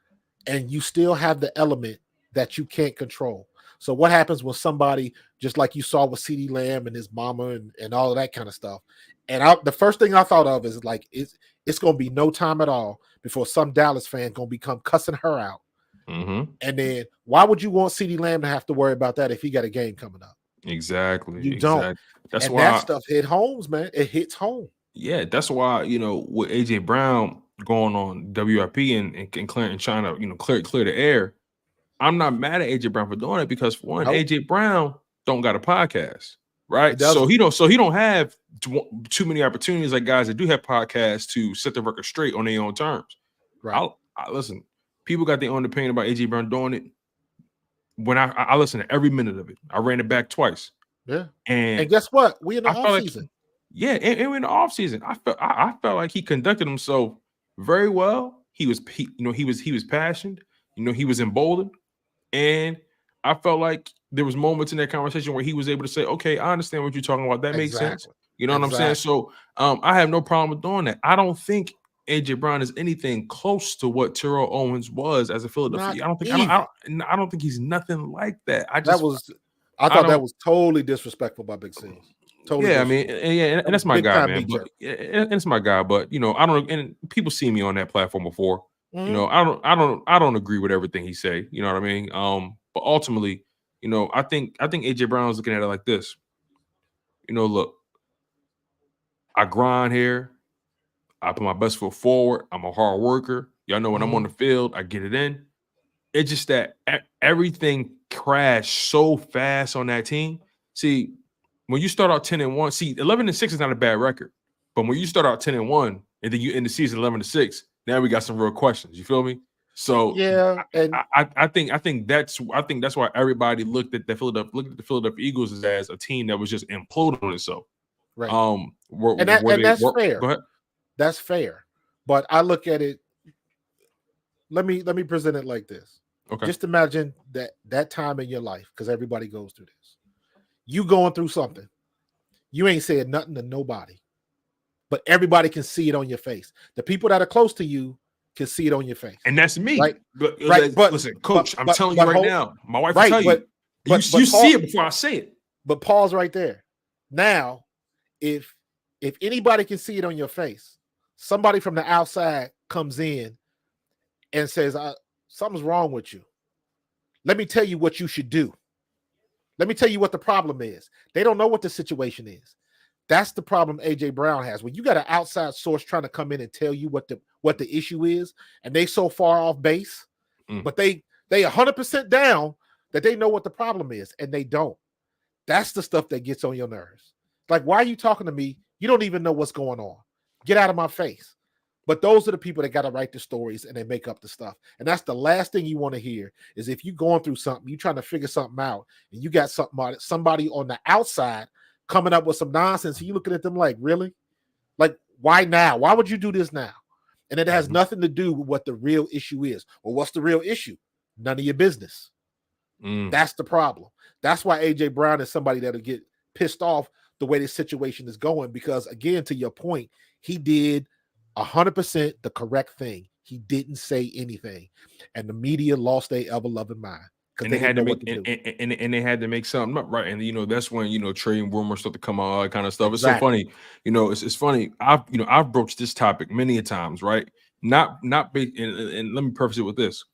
and you still have the element that you can't control. So what happens when somebody, just like you saw with CeeDee Lamb and his mama and all of that kind of stuff? And the first thing I thought of is like, it's going to be no time at all before some Dallas fan going to become cussing her out. Mm-hmm. And then why would you want CeeDee Lamb to have to worry about that if he got a game coming up? Exactly. You don't. That's and why that stuff hit homes, man. It hits home. Yeah, that's why, with AJ Brown going on WIP and clearing, trying to, clear the air, I'm not mad at AJ Brown for doing it because one, AJ Brown don't got a podcast, right? So he don't have too many opportunities like guys that do have podcasts to set the record straight on their own terms. Right. I listen, people got their own opinion about AJ Brown doing it. When I listen to every minute of it, I ran it back twice. Yeah. And guess what? We in the off season. Yeah, and in the offseason, I felt like he conducted himself very well. He was passionate. He was emboldened, and I felt like there was moments in that conversation where he was able to say, "Okay, I understand what you're talking about. That makes sense." You know what I'm saying? So, I have no problem with doing that. I don't think AJ Brown is anything close to what Terrell Owens was as a Philadelphia. I don't think he's nothing like that. I thought that was totally disrespectful by Big C. Totally. Yeah, I mean, and that's my guy, man. But and it's my guy. But I don't. And people see me on that platform before. Mm-hmm. I don't agree with everything he say. You know what I mean? But ultimately, I think AJ Brown is looking at it like this. Look, I grind here. I put my best foot forward. I'm a hard worker. Y'all know when I'm on the field, I get it in. It's just that everything crashed so fast on that team. See, when you start out 10-1, see, 11-6 is not a bad record. But when you start out 10-1 and then you end the season 11-6, now we got some real questions. You feel me? So yeah, and I think that's why everybody looked at the Philadelphia Eagles as a team that was just imploding on itself. Right. That's fair. Go ahead. That's fair. But I look at it. Let me present it like this. Okay. Just imagine that time in your life, because everybody goes through this. You going through something. You ain't said nothing to nobody, but everybody can see it on your face. The people that are close to you can see it on your face. And that's me. Right. But listen, Coach, I'm telling you right now, my wife will tell you. You see it before I say it. But pause right there. Now, if anybody can see it on your face, somebody from the outside comes in and says, something's wrong with you. Let me tell you what you should do. Let me tell you what the problem is. They don't know what the situation is. That's the problem AJ Brown has. When you got an outside source trying to come in and tell you what the issue is, and they so far off base, but they 100% down that they know what the problem is, and they don't. That's the stuff that gets on your nerves. Like, why are you talking to me? You don't even know what's going on. Get out of my face. But those are the people that got to write the stories and they make up the stuff. And that's the last thing you want to hear is if you're going through something, you're trying to figure something out, and you got somebody on the outside coming up with some nonsense. And you looking at them like, really? Like, why now? Why would you do this now? And it has nothing to do with what the real issue is. Or what's the real issue? None of your business. That's the problem. That's why AJ Brown is somebody that'll get pissed off the way this situation is going, because again, to your point, he did 100% the correct thing. He didn't say anything, and the media lost their ever-loving mind because they had to make and they had to make something up, right? And that's when trading rumors start to come out, all that kind of stuff. It's Exactly. so funny, it's funny. I've broached this topic many a times, right? Not big, and let me preface it with this.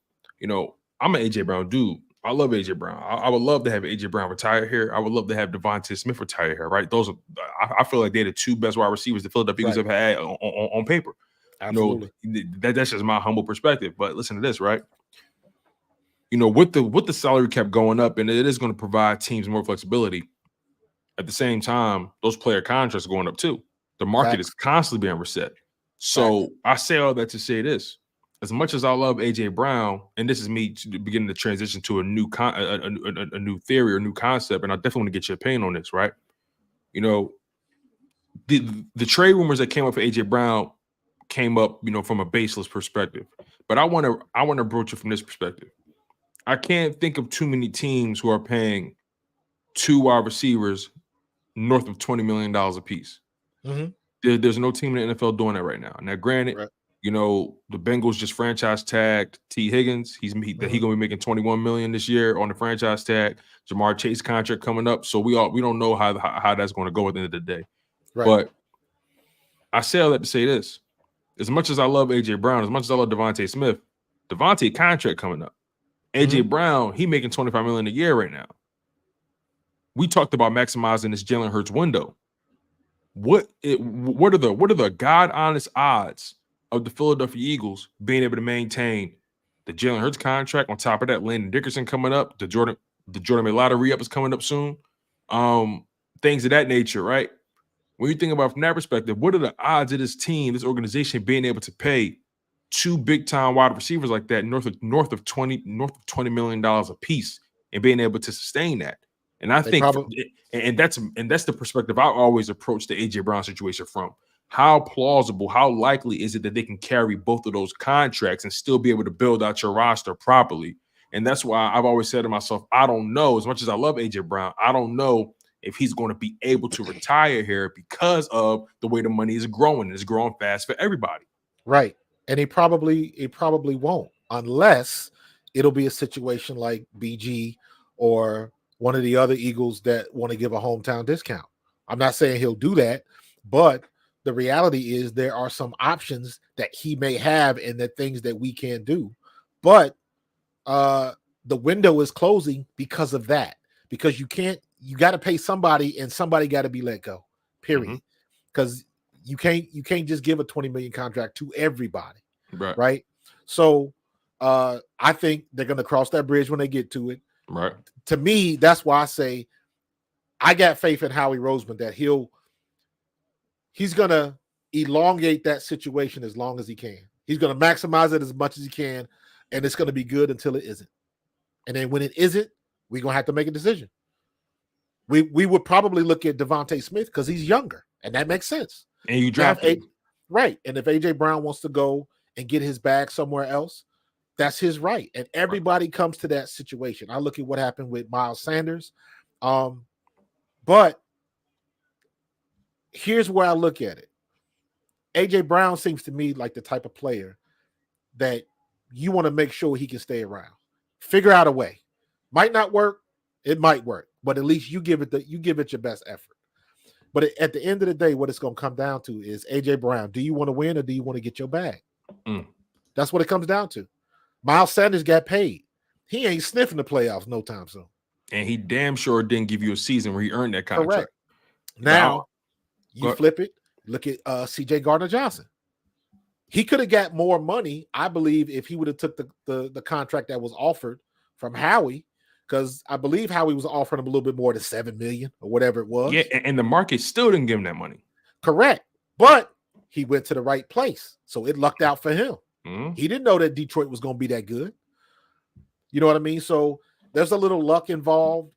I'm an AJ Brown dude. I love AJ Brown. I would love to have AJ Brown retire here. I would love to have Devontae Smith retire here, right? Those are, I feel like they're the two best wide receivers the Philadelphia Eagles have had on paper. Absolutely. That's just my humble perspective. But listen to this, right? With the salary cap going up, and it is going to provide teams more flexibility. At the same time, those player contracts are going up too. The market is constantly being reset. So I say all that to say this. As much as I love AJ Brown, and this is me beginning to transition to a new a new theory or new concept, and I definitely want to get your opinion on this, right? The trade rumors that came up for AJ Brown came up, from a baseless perspective. But I want to approach it from this perspective. I can't think of too many teams who are paying two wide receivers north of $20 million a piece. There's no team in the NFL doing that right now. Now, granted, the Bengals just franchise tagged T. Higgins. He's gonna be making $21 million this year on the franchise tag. Jamar Chase contract coming up, so we don't know how that's going to go at the end of the day. Right. But I say all that to say this: as much as I love AJ Brown, as much as I love Devontae Smith, Devontae contract coming up. AJ Brown, he making $25 million a year right now. We talked about maximizing this Jalen Hurts window. What are the God honest odds of the Philadelphia Eagles being able to maintain the Jalen Hurts contract? On top of that, Landon Dickerson coming up, the Jordan Mailata re-up is coming up soon. Things of that nature, right? When you think about it from that perspective, what are the odds of this team, this organization being able to pay two big-time wide receivers like that north of $20 million a piece and being able to sustain that? And I think, and that's the perspective I always approach the AJ Brown situation from. How plausible, how likely is it that they can carry both of those contracts and still be able to build out your roster properly? And that's why I've always said to myself, I don't know, as much as I love AJ Brown, I don't know if he's going to be able to retire here because of the way the money is growing. It's growing fast for everybody. Right. And he probably won't, unless it'll be a situation like BG or one of the other Eagles that want to give a hometown discount. I'm not saying he'll do that, but the reality is there are some options that he may have and the things that we can do. But the window is closing because of that. Because you got to pay somebody, and somebody got to be let go. Period. Because you can't just give a $20 million contract to everybody. Right. So I think they're going to cross that bridge when they get to it. Right. To me, that's why I say I got faith in Howie Roseman that he's going to elongate that situation as long as he can. He's going to maximize it as much as he can, and it's going to be good until it isn't. And then when it isn't, we're going to have to make a decision. We would probably look at Devontae Smith because he's younger, and that makes sense. And you draft him. Right. And if AJ Brown wants to go and get his bag somewhere else, that's his right. And everybody comes to that situation. I look at what happened with Miles Sanders. But here's where I look at it. AJ Brown seems to me like the type of player that you want to make sure he can stay around. Figure out a way. Might not work. It might work, but at least you give it your best effort. But at the end of the day, what it's going to come down to is AJ Brown. Do you want to win or do you want to get your bag? That's what it comes down to. Miles Sanders got paid. He ain't sniffing the playoffs no time soon. And he damn sure didn't give you a season where he earned that contract. Correct. Now, you flip it. Look at C.J. Gardner-Johnson. He could have got more money, I believe, if he would have took the contract that was offered from Howie, because I believe Howie was offering him a little bit more than $7 million or whatever it was. Yeah, and the market still didn't give him that money. Correct. But he went to the right place, so it lucked out for him. He didn't know that Detroit was going to be that good. You know what I mean? So there's a little luck involved.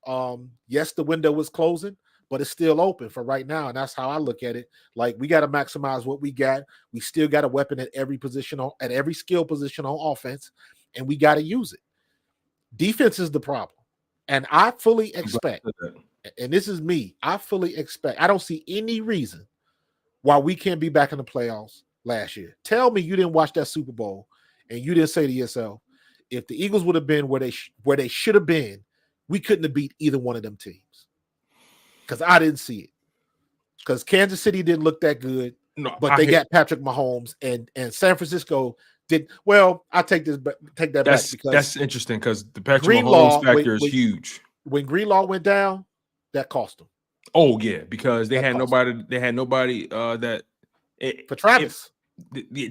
Yes, the window was closing, but it's still open for right now, and that's how I look at it. Like, we got to maximize what we got. We still got a weapon at every position, at every skill position on offense, and we got to use it. Defense is the problem, and I fully expect, and this is me, I fully expect, I don't see any reason why we can't be back in the playoffs last year. Tell me you didn't watch that Super Bowl and you didn't say to yourself, if the Eagles would have been where they should have been, we couldn't have beat either one of them teams. Because I didn't see it. Because Kansas City didn't look that good, but they got Patrick Mahomes, and San Francisco did well. I take that back because that's interesting because the Patrick Mahomes factor is huge. When Greenlaw went down, that cost them. Oh yeah, because they had nobody. They had nobody for Travis.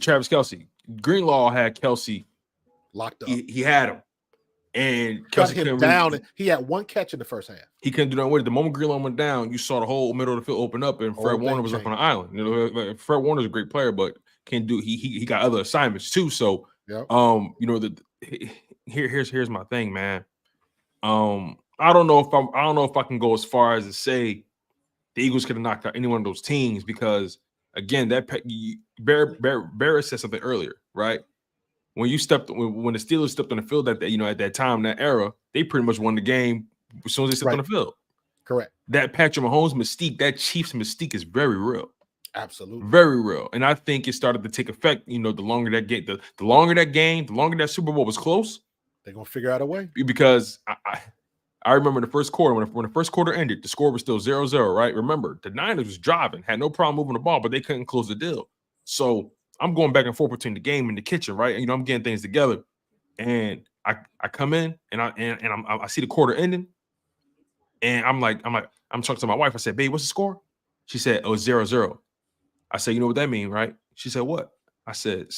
Travis Kelce. Greenlaw had Kelce locked up. He had him, and cut him down. He had one catch in the first half. He couldn't do nothing with it. The moment Greenlaw went down, you saw the whole middle of the field open up, and Fred Warner was up on the island. You know, Fred Warner's a great player, but can't do. He got other assignments too. So, yep. You know, here's my thing, man. I don't know if I can go as far as to say the Eagles could have knocked out any one of those teams because, again, Barrett said something earlier, right? When the Steelers stepped on the field at that time, that era, they pretty much won the game as soon as they stepped on the field. Correct. That Patrick Mahomes mystique, that Chiefs mystique is very real. Absolutely. Very real. And I think it started to take effect, the longer that game, the longer that Super Bowl was close. They're going to figure out a way. Because I remember the first quarter, when the first quarter ended, the score was still 0-0, right? Remember, the Niners was driving, had no problem moving the ball, but they couldn't close the deal. So I'm going back and forth between the game and the kitchen, right? And, I'm getting things together. And I come in and I see the quarter ending. And I'm talking to my wife. I said, babe, what's the score? She said, oh, 0-0. I said, you know what that means, right? She said, what? I said,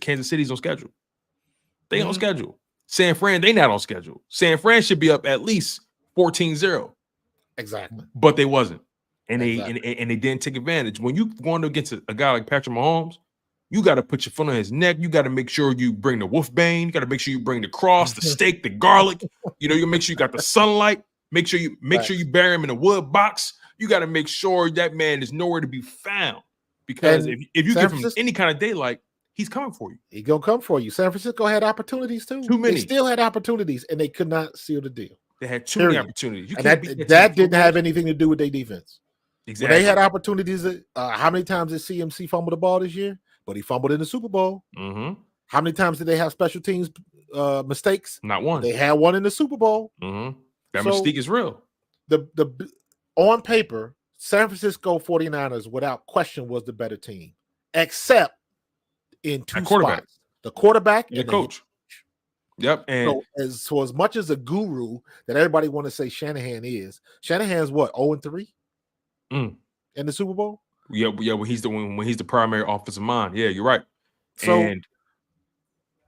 Kansas City's on schedule. They on schedule. San Fran, they not on schedule. San Fran should be up at least 14-0. Exactly. But they wasn't. And they didn't take advantage. When you going against a guy like Patrick Mahomes, you got to put your foot on his neck. You got to make sure you bring the wolfbane. You got to make sure you bring the cross, the steak, the garlic. You make sure you got the sunlight. Make sure you bury him in a wood box. You got to make sure that man is nowhere to be found. Because if you give him any kind of daylight, he's coming for you. He's gonna come for you. San Francisco had opportunities too. Too many. They still had opportunities, and they could not seal the deal. They had too many opportunities. You can't that didn't have anything to do with their defense. Exactly. When they had opportunities. How many times did CMC fumble the ball this year? But he fumbled in the Super Bowl. Mm-hmm. How many times did they have special teams mistakes? Not one. They had one in the Super Bowl. Mm-hmm. That mistake is real. The on paper, San Francisco 49ers, without question, was the better team, except in two spots: the quarterback and the coach. Yep. And so as much as a guru that everybody want to say Shanahan's what, 0-3 in the Super Bowl? Yeah. When he's the primary offensive mind. Yeah, you're right. So and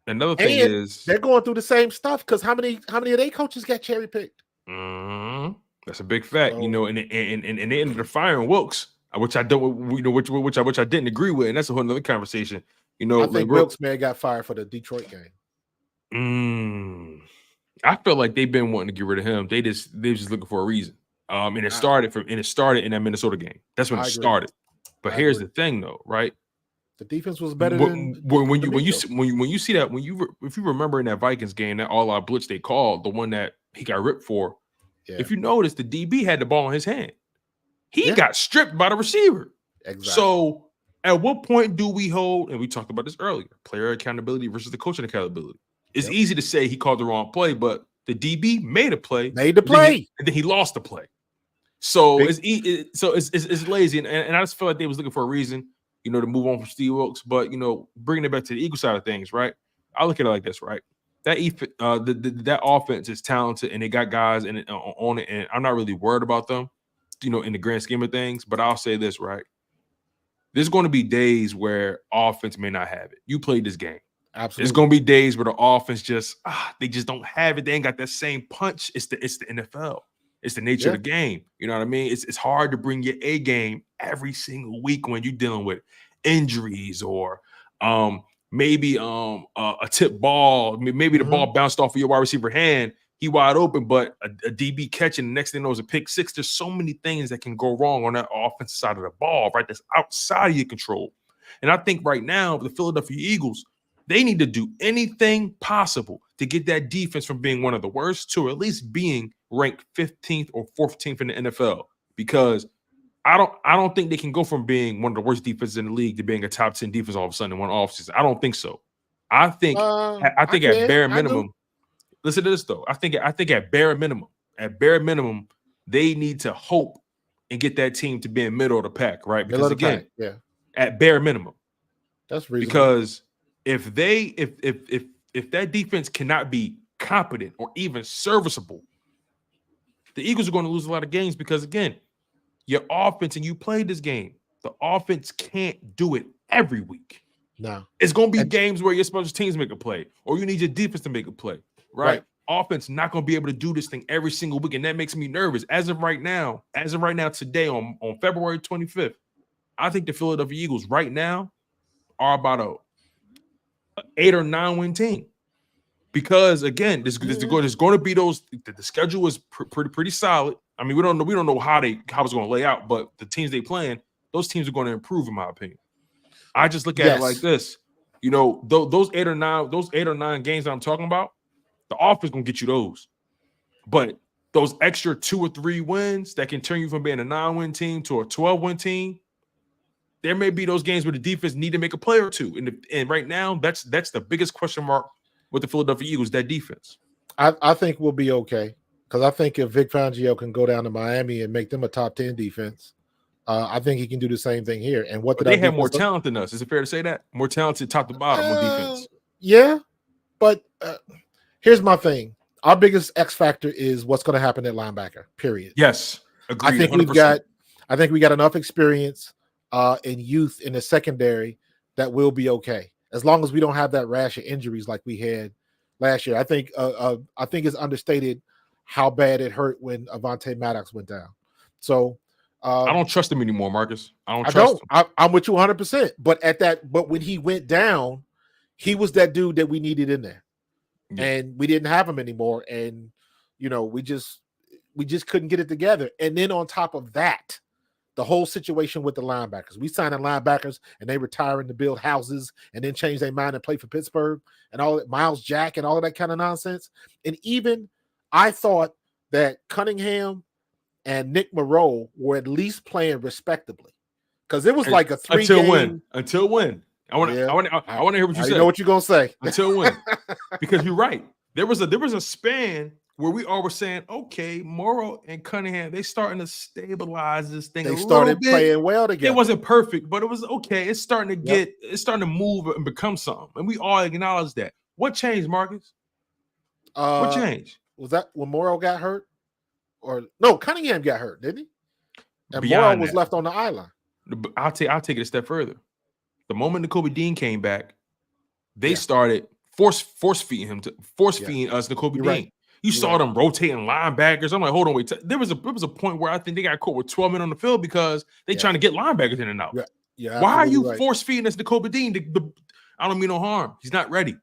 another thing is they're going through the same stuff because how many of their coaches got cherry picked? Mm-hmm. That's a big fact, and they ended up firing Wilkes, which I don't, which I didn't agree with, and that's a whole other conversation. I think Wilkes may have got fired for the Detroit game. I feel like they've been wanting to get rid of him. They're just looking for a reason. And it started in that Minnesota game. That's when it started. But here's the thing, though, right? The defense was better than when you see that if you remember in that Vikings game, that all-out blitz they called, the one that he got ripped for. Yeah. If you notice, the DB had the ball in his hand. He got stripped by the receiver. Exactly. So at what point do we hold, and we talked about this earlier, player accountability versus the coaching accountability? It's easy to say he called the wrong play, but the DB made a play. And then he lost the play. So it's lazy, and I just feel like they was looking for a reason, to move on from Steve Wilkes. But bringing it back to the Eagle side of things, right? I look at it like this, right? That offense is talented, and they got guys on it, and I'm not really worried about them, in the grand scheme of things. But I'll say this, right? There's going to be days where offense may not have it. You played this game. Absolutely. There's going to be days where the offense they just don't have it. They ain't got that same punch. It's the NFL. It's the nature of the game. You know what I mean? It's hard to bring your A game every single week when you're dealing with injuries or maybe a tip ball. Maybe the ball bounced off of your wide receiver hand. He wide open, but a DB catching. The next thing you know is a pick six. There's so many things that can go wrong on that offensive side of the ball, right? That's outside of your control. And I think right now, the Philadelphia Eagles, they need to do anything possible to get that defense from being one of the worst to at least being ranked 15th or 14th in the NFL. Because I don't think they can go from being one of the worst defenses in the league to being a top 10 defense all of a sudden in one offseason. I don't think so. I think at bare minimum. Listen to this though. I think at bare minimum, they need to hope and get that team to be in middle of the pack, right? Because again, at bare minimum, that's reasonable. Because if that defense cannot be competent or even serviceable, the Eagles are going to lose a lot of games because again, your offense, and you played this game, the offense can't do it every week. No, it's going to be games where your special teams make a play, or you need your defense to make a play. Right. Offense not going to be able to do this thing every single week, and that makes me nervous. As of right now, today on February 25th, I think the Philadelphia Eagles right now are about a 8 or 9 win team. Because again, there's going to be those. The schedule is pretty solid. I mean, we don't know how it's going to lay out, but the teams they playing, those teams are going to improve, in my opinion. I just look at it like this. Those 8 or 9 games that I'm talking about, the offense gonna get you those, but those extra 2 or 3 wins that can turn you from being a 9-win team to a 12-win team, there may be those games where the defense need to make a play or two. And right now, that's the biggest question mark with the Philadelphia Eagles, that defense. I think we'll be okay because I think if Vic Fangio can go down to Miami and make them a top 10 defense, I think he can do the same thing here. And they have more talent than us. Is it fair to say that? More talented top to bottom on defense. Yeah, but here's my thing. Our biggest X factor is what's going to happen at linebacker, period. Yes. Agreed, I think 100%. we got enough experience and youth in the secondary that we'll be okay. As long as we don't have that rash of injuries like we had last year. I think it's understated how bad it hurt when Avonte Maddox went down. So I don't trust him anymore, Marcus. I don't trust him. I'm with you 100%. But when he went down, he was that dude that we needed in there. Yeah. And we didn't have him anymore. And we we just couldn't get it together. And then on top of that, the whole situation with the linebackers. We signing linebackers and they retiring to build houses and then change their mind and play for Pittsburgh and all that, Miles Jack and all of that kind of nonsense. And even I thought that Cunningham and Nick Moreau were at least playing respectably. Because it was like a 3 game. Until when? I want to hear what you say. I know what you're gonna say. Until when? Because you're right. There was a span where we all were saying, okay, Morrow and Cunningham, they starting to stabilize this thing. They started playing well together. It wasn't perfect, but it was okay. It's starting to move and become something. And we all acknowledge that. What changed, Marcus? What changed? Was that when Morrow got hurt? Or no, Cunningham got hurt, didn't he? And Beyond Morrow was left on the island. I'll take it a step further. The moment Nakobe Dean came back, they started force feeding us Nakobe Dean. Right. You saw them rotating linebackers. I'm like, hold on, wait. There was a point where I think they got caught with 12 men on the field because they trying to get linebackers in and out. Yeah. Why are you force feeding us Nakobe Dean? I don't mean no harm. He's not ready.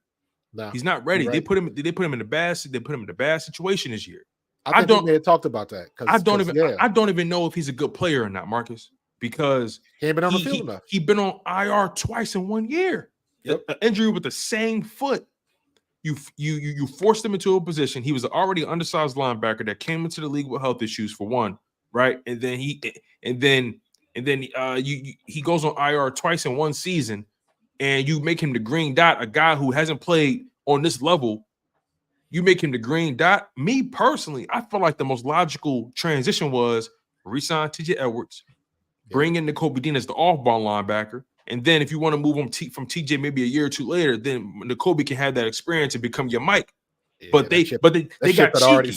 No, he's not ready. Right. They put him in a bad situation this year. I think we may have talked about that. I don't even know if he's a good player or not, Marcus, because he ain't been on the field enough. He's been on IR twice in 1 year. An injury with the same foot. You forced him into a position. He was already an undersized linebacker that came into the league with health issues for one, right? And then he goes on IR twice in one season, and you make him the green dot, a guy who hasn't played on this level. You make him the green dot. Me personally, I feel like the most logical transition was re-sign TJ Edwards, bring in Nakobe Dean as the off-ball linebacker. And then if you want to move him from TJ maybe a year or two later, then Nakobe can have that experience and become your Mike. Yeah, but they got cheeky.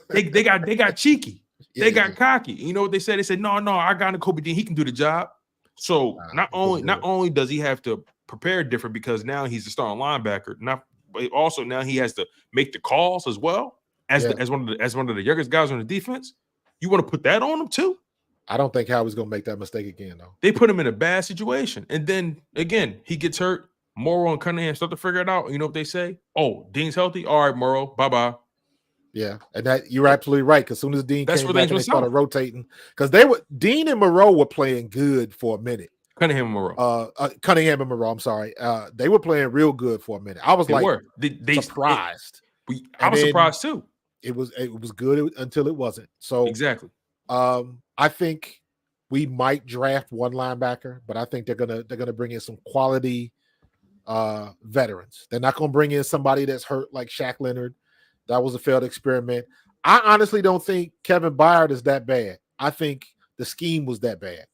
they got cheeky. They got cocky. You know what they said? They said, no, I got Nakobe Dean. He can do the job. So not only does he have to prepare different because now he's the starting linebacker, but also now he has to make the calls as well as one of the youngest guys on the defense. You want to put that on him too? I don't think Howie's going to make that mistake again, though. They put him in a bad situation. And then, again, he gets hurt. Morrow and Cunningham start to figure it out. You know what they say? Oh, Dean's healthy? All right, Morrow, bye-bye. Yeah, and that you're absolutely right. Because as soon as Dean came back and they started rotating, because Dean and Moreau were playing good for a minute. Cunningham and Moreau. I'm sorry. They were playing real good for a minute. I was surprised. I was surprised too. It was good until it wasn't. So exactly. I think we might draft one linebacker, but I think they're gonna bring in some quality veterans. They're not gonna bring in somebody that's hurt like Shaq Leonard. That was a failed experiment. I honestly don't think Kevin Byard is that bad. I think the scheme was that bad.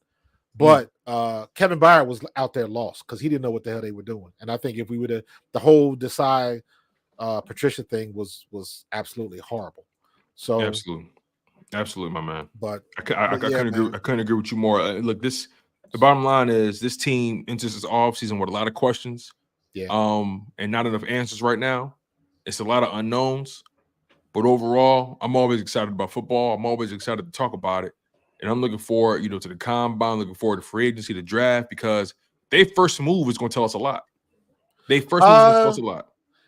But Kevin Byard was out there lost because he didn't know what the hell they were doing. And I think if we would have the whole Desai Patricia thing was absolutely horrible. So Absolutely, my man. But I couldn't agree with you more. Look, the bottom line is this team enters this offseason with a lot of questions. Yeah. And not enough answers right now. It's a lot of unknowns. But overall, I'm always excited about football. I'm always excited to talk about it. And I'm looking forward, to the combine, looking forward to free agency, the draft, because their first move is going to tell us a lot.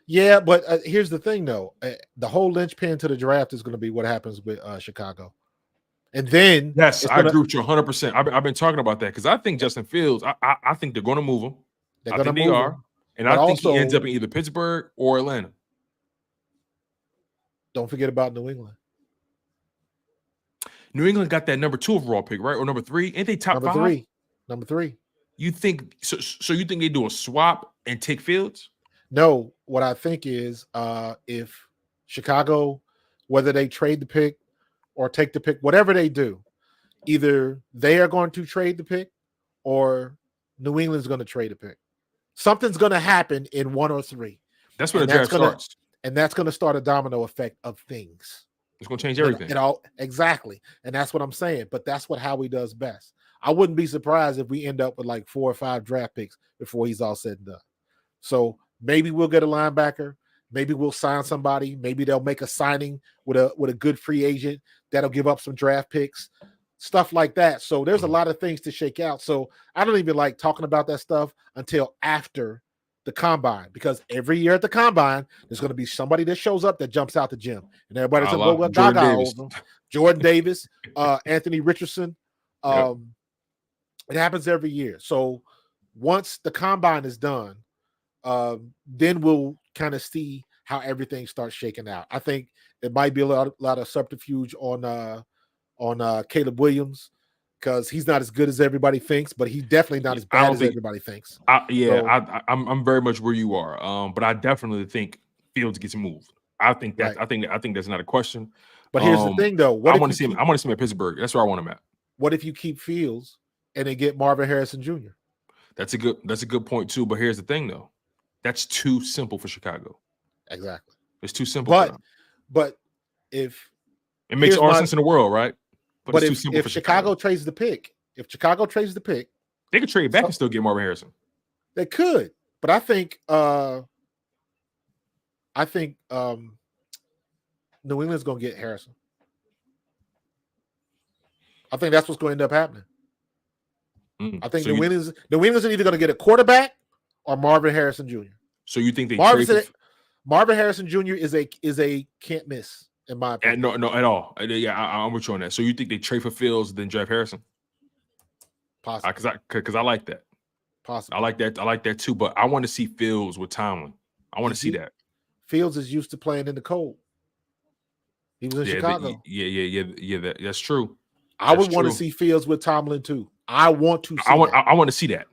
Yeah, but here's the thing, though. The whole linchpin to the draft is going to be what happens with Chicago. And then yes, I agree with you 100%. I've been talking about that because I think Justin Fields, I think they're going to move him. I think they are. And I think he ends up in either Pittsburgh or Atlanta. Don't forget about New England. New England got that number 2 overall pick, right? Or number 3? Ain't they top 5? Number 3. You think so? You think they do a swap and take Fields? No, what I think is if Chicago, whether they trade the pick or take the pick, whatever they do, either they are going to trade the pick or New England's going to trade the pick. Something's going to happen in 1 or 3. That's when the draft starts. And that's going to start a domino effect of things. It's going to change everything. Exactly. And that's what I'm saying. But that's what Howie does best. I wouldn't be surprised if we end up with like 4 or 5 draft picks before he's all said and done. So maybe we'll get a linebacker. Maybe we'll sign somebody. Maybe they'll make a signing with a good free agent that'll give up some draft picks, stuff like that. So there's a lot of things to shake out. So I don't even like talking about that stuff until after the combine, because every year at the combine, there's going to be somebody that shows up that jumps out the gym, and everybody's going to go with Jordan Gaga Davis. over them. Jordan Davis, Anthony Richardson. Yep. It happens every year. So once the combine is done, then we'll kind of see how everything starts shaking out. I think it might be a lot of subterfuge on Caleb Williams, because he's not as good as everybody thinks, but he's definitely not as bad as everybody thinks. I'm very much where you are. But I definitely think Fields gets moved. I think that right. I think that's not a question. But here's the thing, though. I want to see him. I want to see him at Pittsburgh. That's where I want him at. What if you keep Fields and then get Marvin Harrison Jr.? That's a good point too. But here's the thing, though. That's too simple for Chicago. Exactly. It's too simple. But if it makes all sense in the world, right? But if Chicago trades the pick, they could trade back and still get Marvin Harrison. They could, but I think New England's going to get Harrison. I think that's what's going to end up happening. I think New England's either going to get a quarterback or Marvin Harrison Jr. So you think Marvin Harrison Jr. is a can't miss, in my opinion. No, at all. Yeah, I'm with you on that. So you think they trade for Fields then draft Harrison? Possibly. Because I like that. Possibly. I like that too. But I want to see Fields with Tomlin. I want to see that. Fields is used to playing in the cold. He was in Chicago. That's true. I would want to see Fields with Tomlin too. I want to see I want to see that.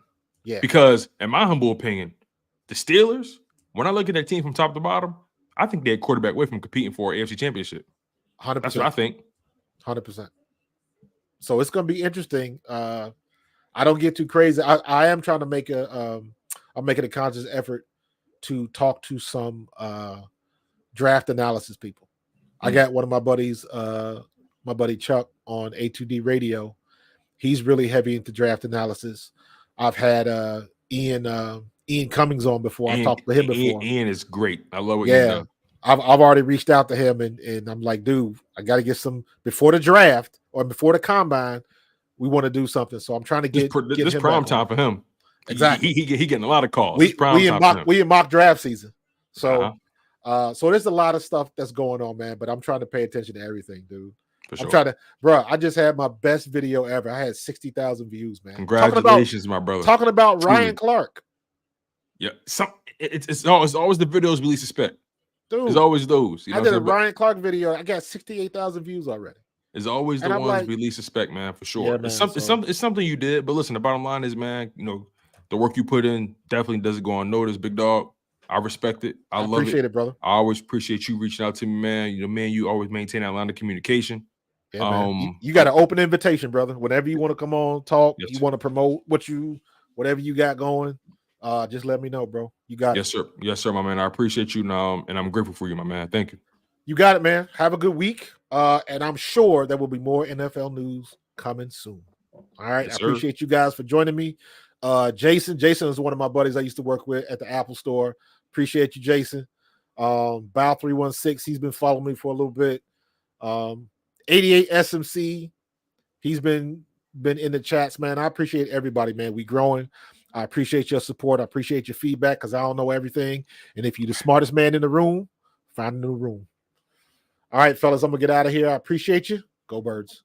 Yeah. Because in my humble opinion, the Steelers, when I look at that team from top to bottom, I think they're a quarterback away from competing for an AFC championship. 100%. That's what I think. 100%. So it's going to be interesting. I don't get too crazy. I am trying to make I'm making a conscious effort to talk to some draft analysis people. I got one of my buddies, my buddy Chuck on A2D Radio. He's really heavy into draft analysis. I've had Ian Cummings on before. I talked to him before. Ian is great. I love what he does. I've already reached out to him and I'm like, dude, I got to get some before the draft or before the combine. We want to do something, so I'm trying to get this him prime time for him. Exactly, he getting a lot of calls. We in mock draft season, so so there's a lot of stuff that's going on, man. But I'm trying to pay attention to everything, dude. I'm trying to, bro. I just had my best video ever. I had 60,000 views, man. Congratulations, my brother. Talking about Ryan Clark. Yeah, it's always the videos we least suspect. Dude, it's always those. I did a Ryan Clark video. I got 68,000 views already. It's always the ones we least suspect, man, for sure. Yeah, man, it's something you did, but listen, the bottom line is, man, the work you put in definitely doesn't go unnoticed, big dog. I respect it. I love appreciate it, brother. I always appreciate you reaching out to me, man. You always maintain that line of communication. Yeah, man. You got an open invitation, brother. Whenever you want to come on, talk, you want to promote whatever you got going, just let me know, bro. You got it. Yes, sir, my man. I appreciate you now, and I'm grateful for you, my man. Thank you. You got it, man. Have a good week. And I'm sure there will be more NFL news coming soon. All right. Yes, I appreciate you guys for joining me. Jason is one of my buddies I used to work with at the Apple store. Appreciate you, Jason. Bow316, he's been following me for a little bit. 88 SMC, he's been in the chats, man. I appreciate everybody, man. We growing. I appreciate your support. I appreciate your feedback because I don't know everything. And if you're the smartest man in the room, find a new room. All right, fellas, I'm going to get out of here. I appreciate you. Go Birds.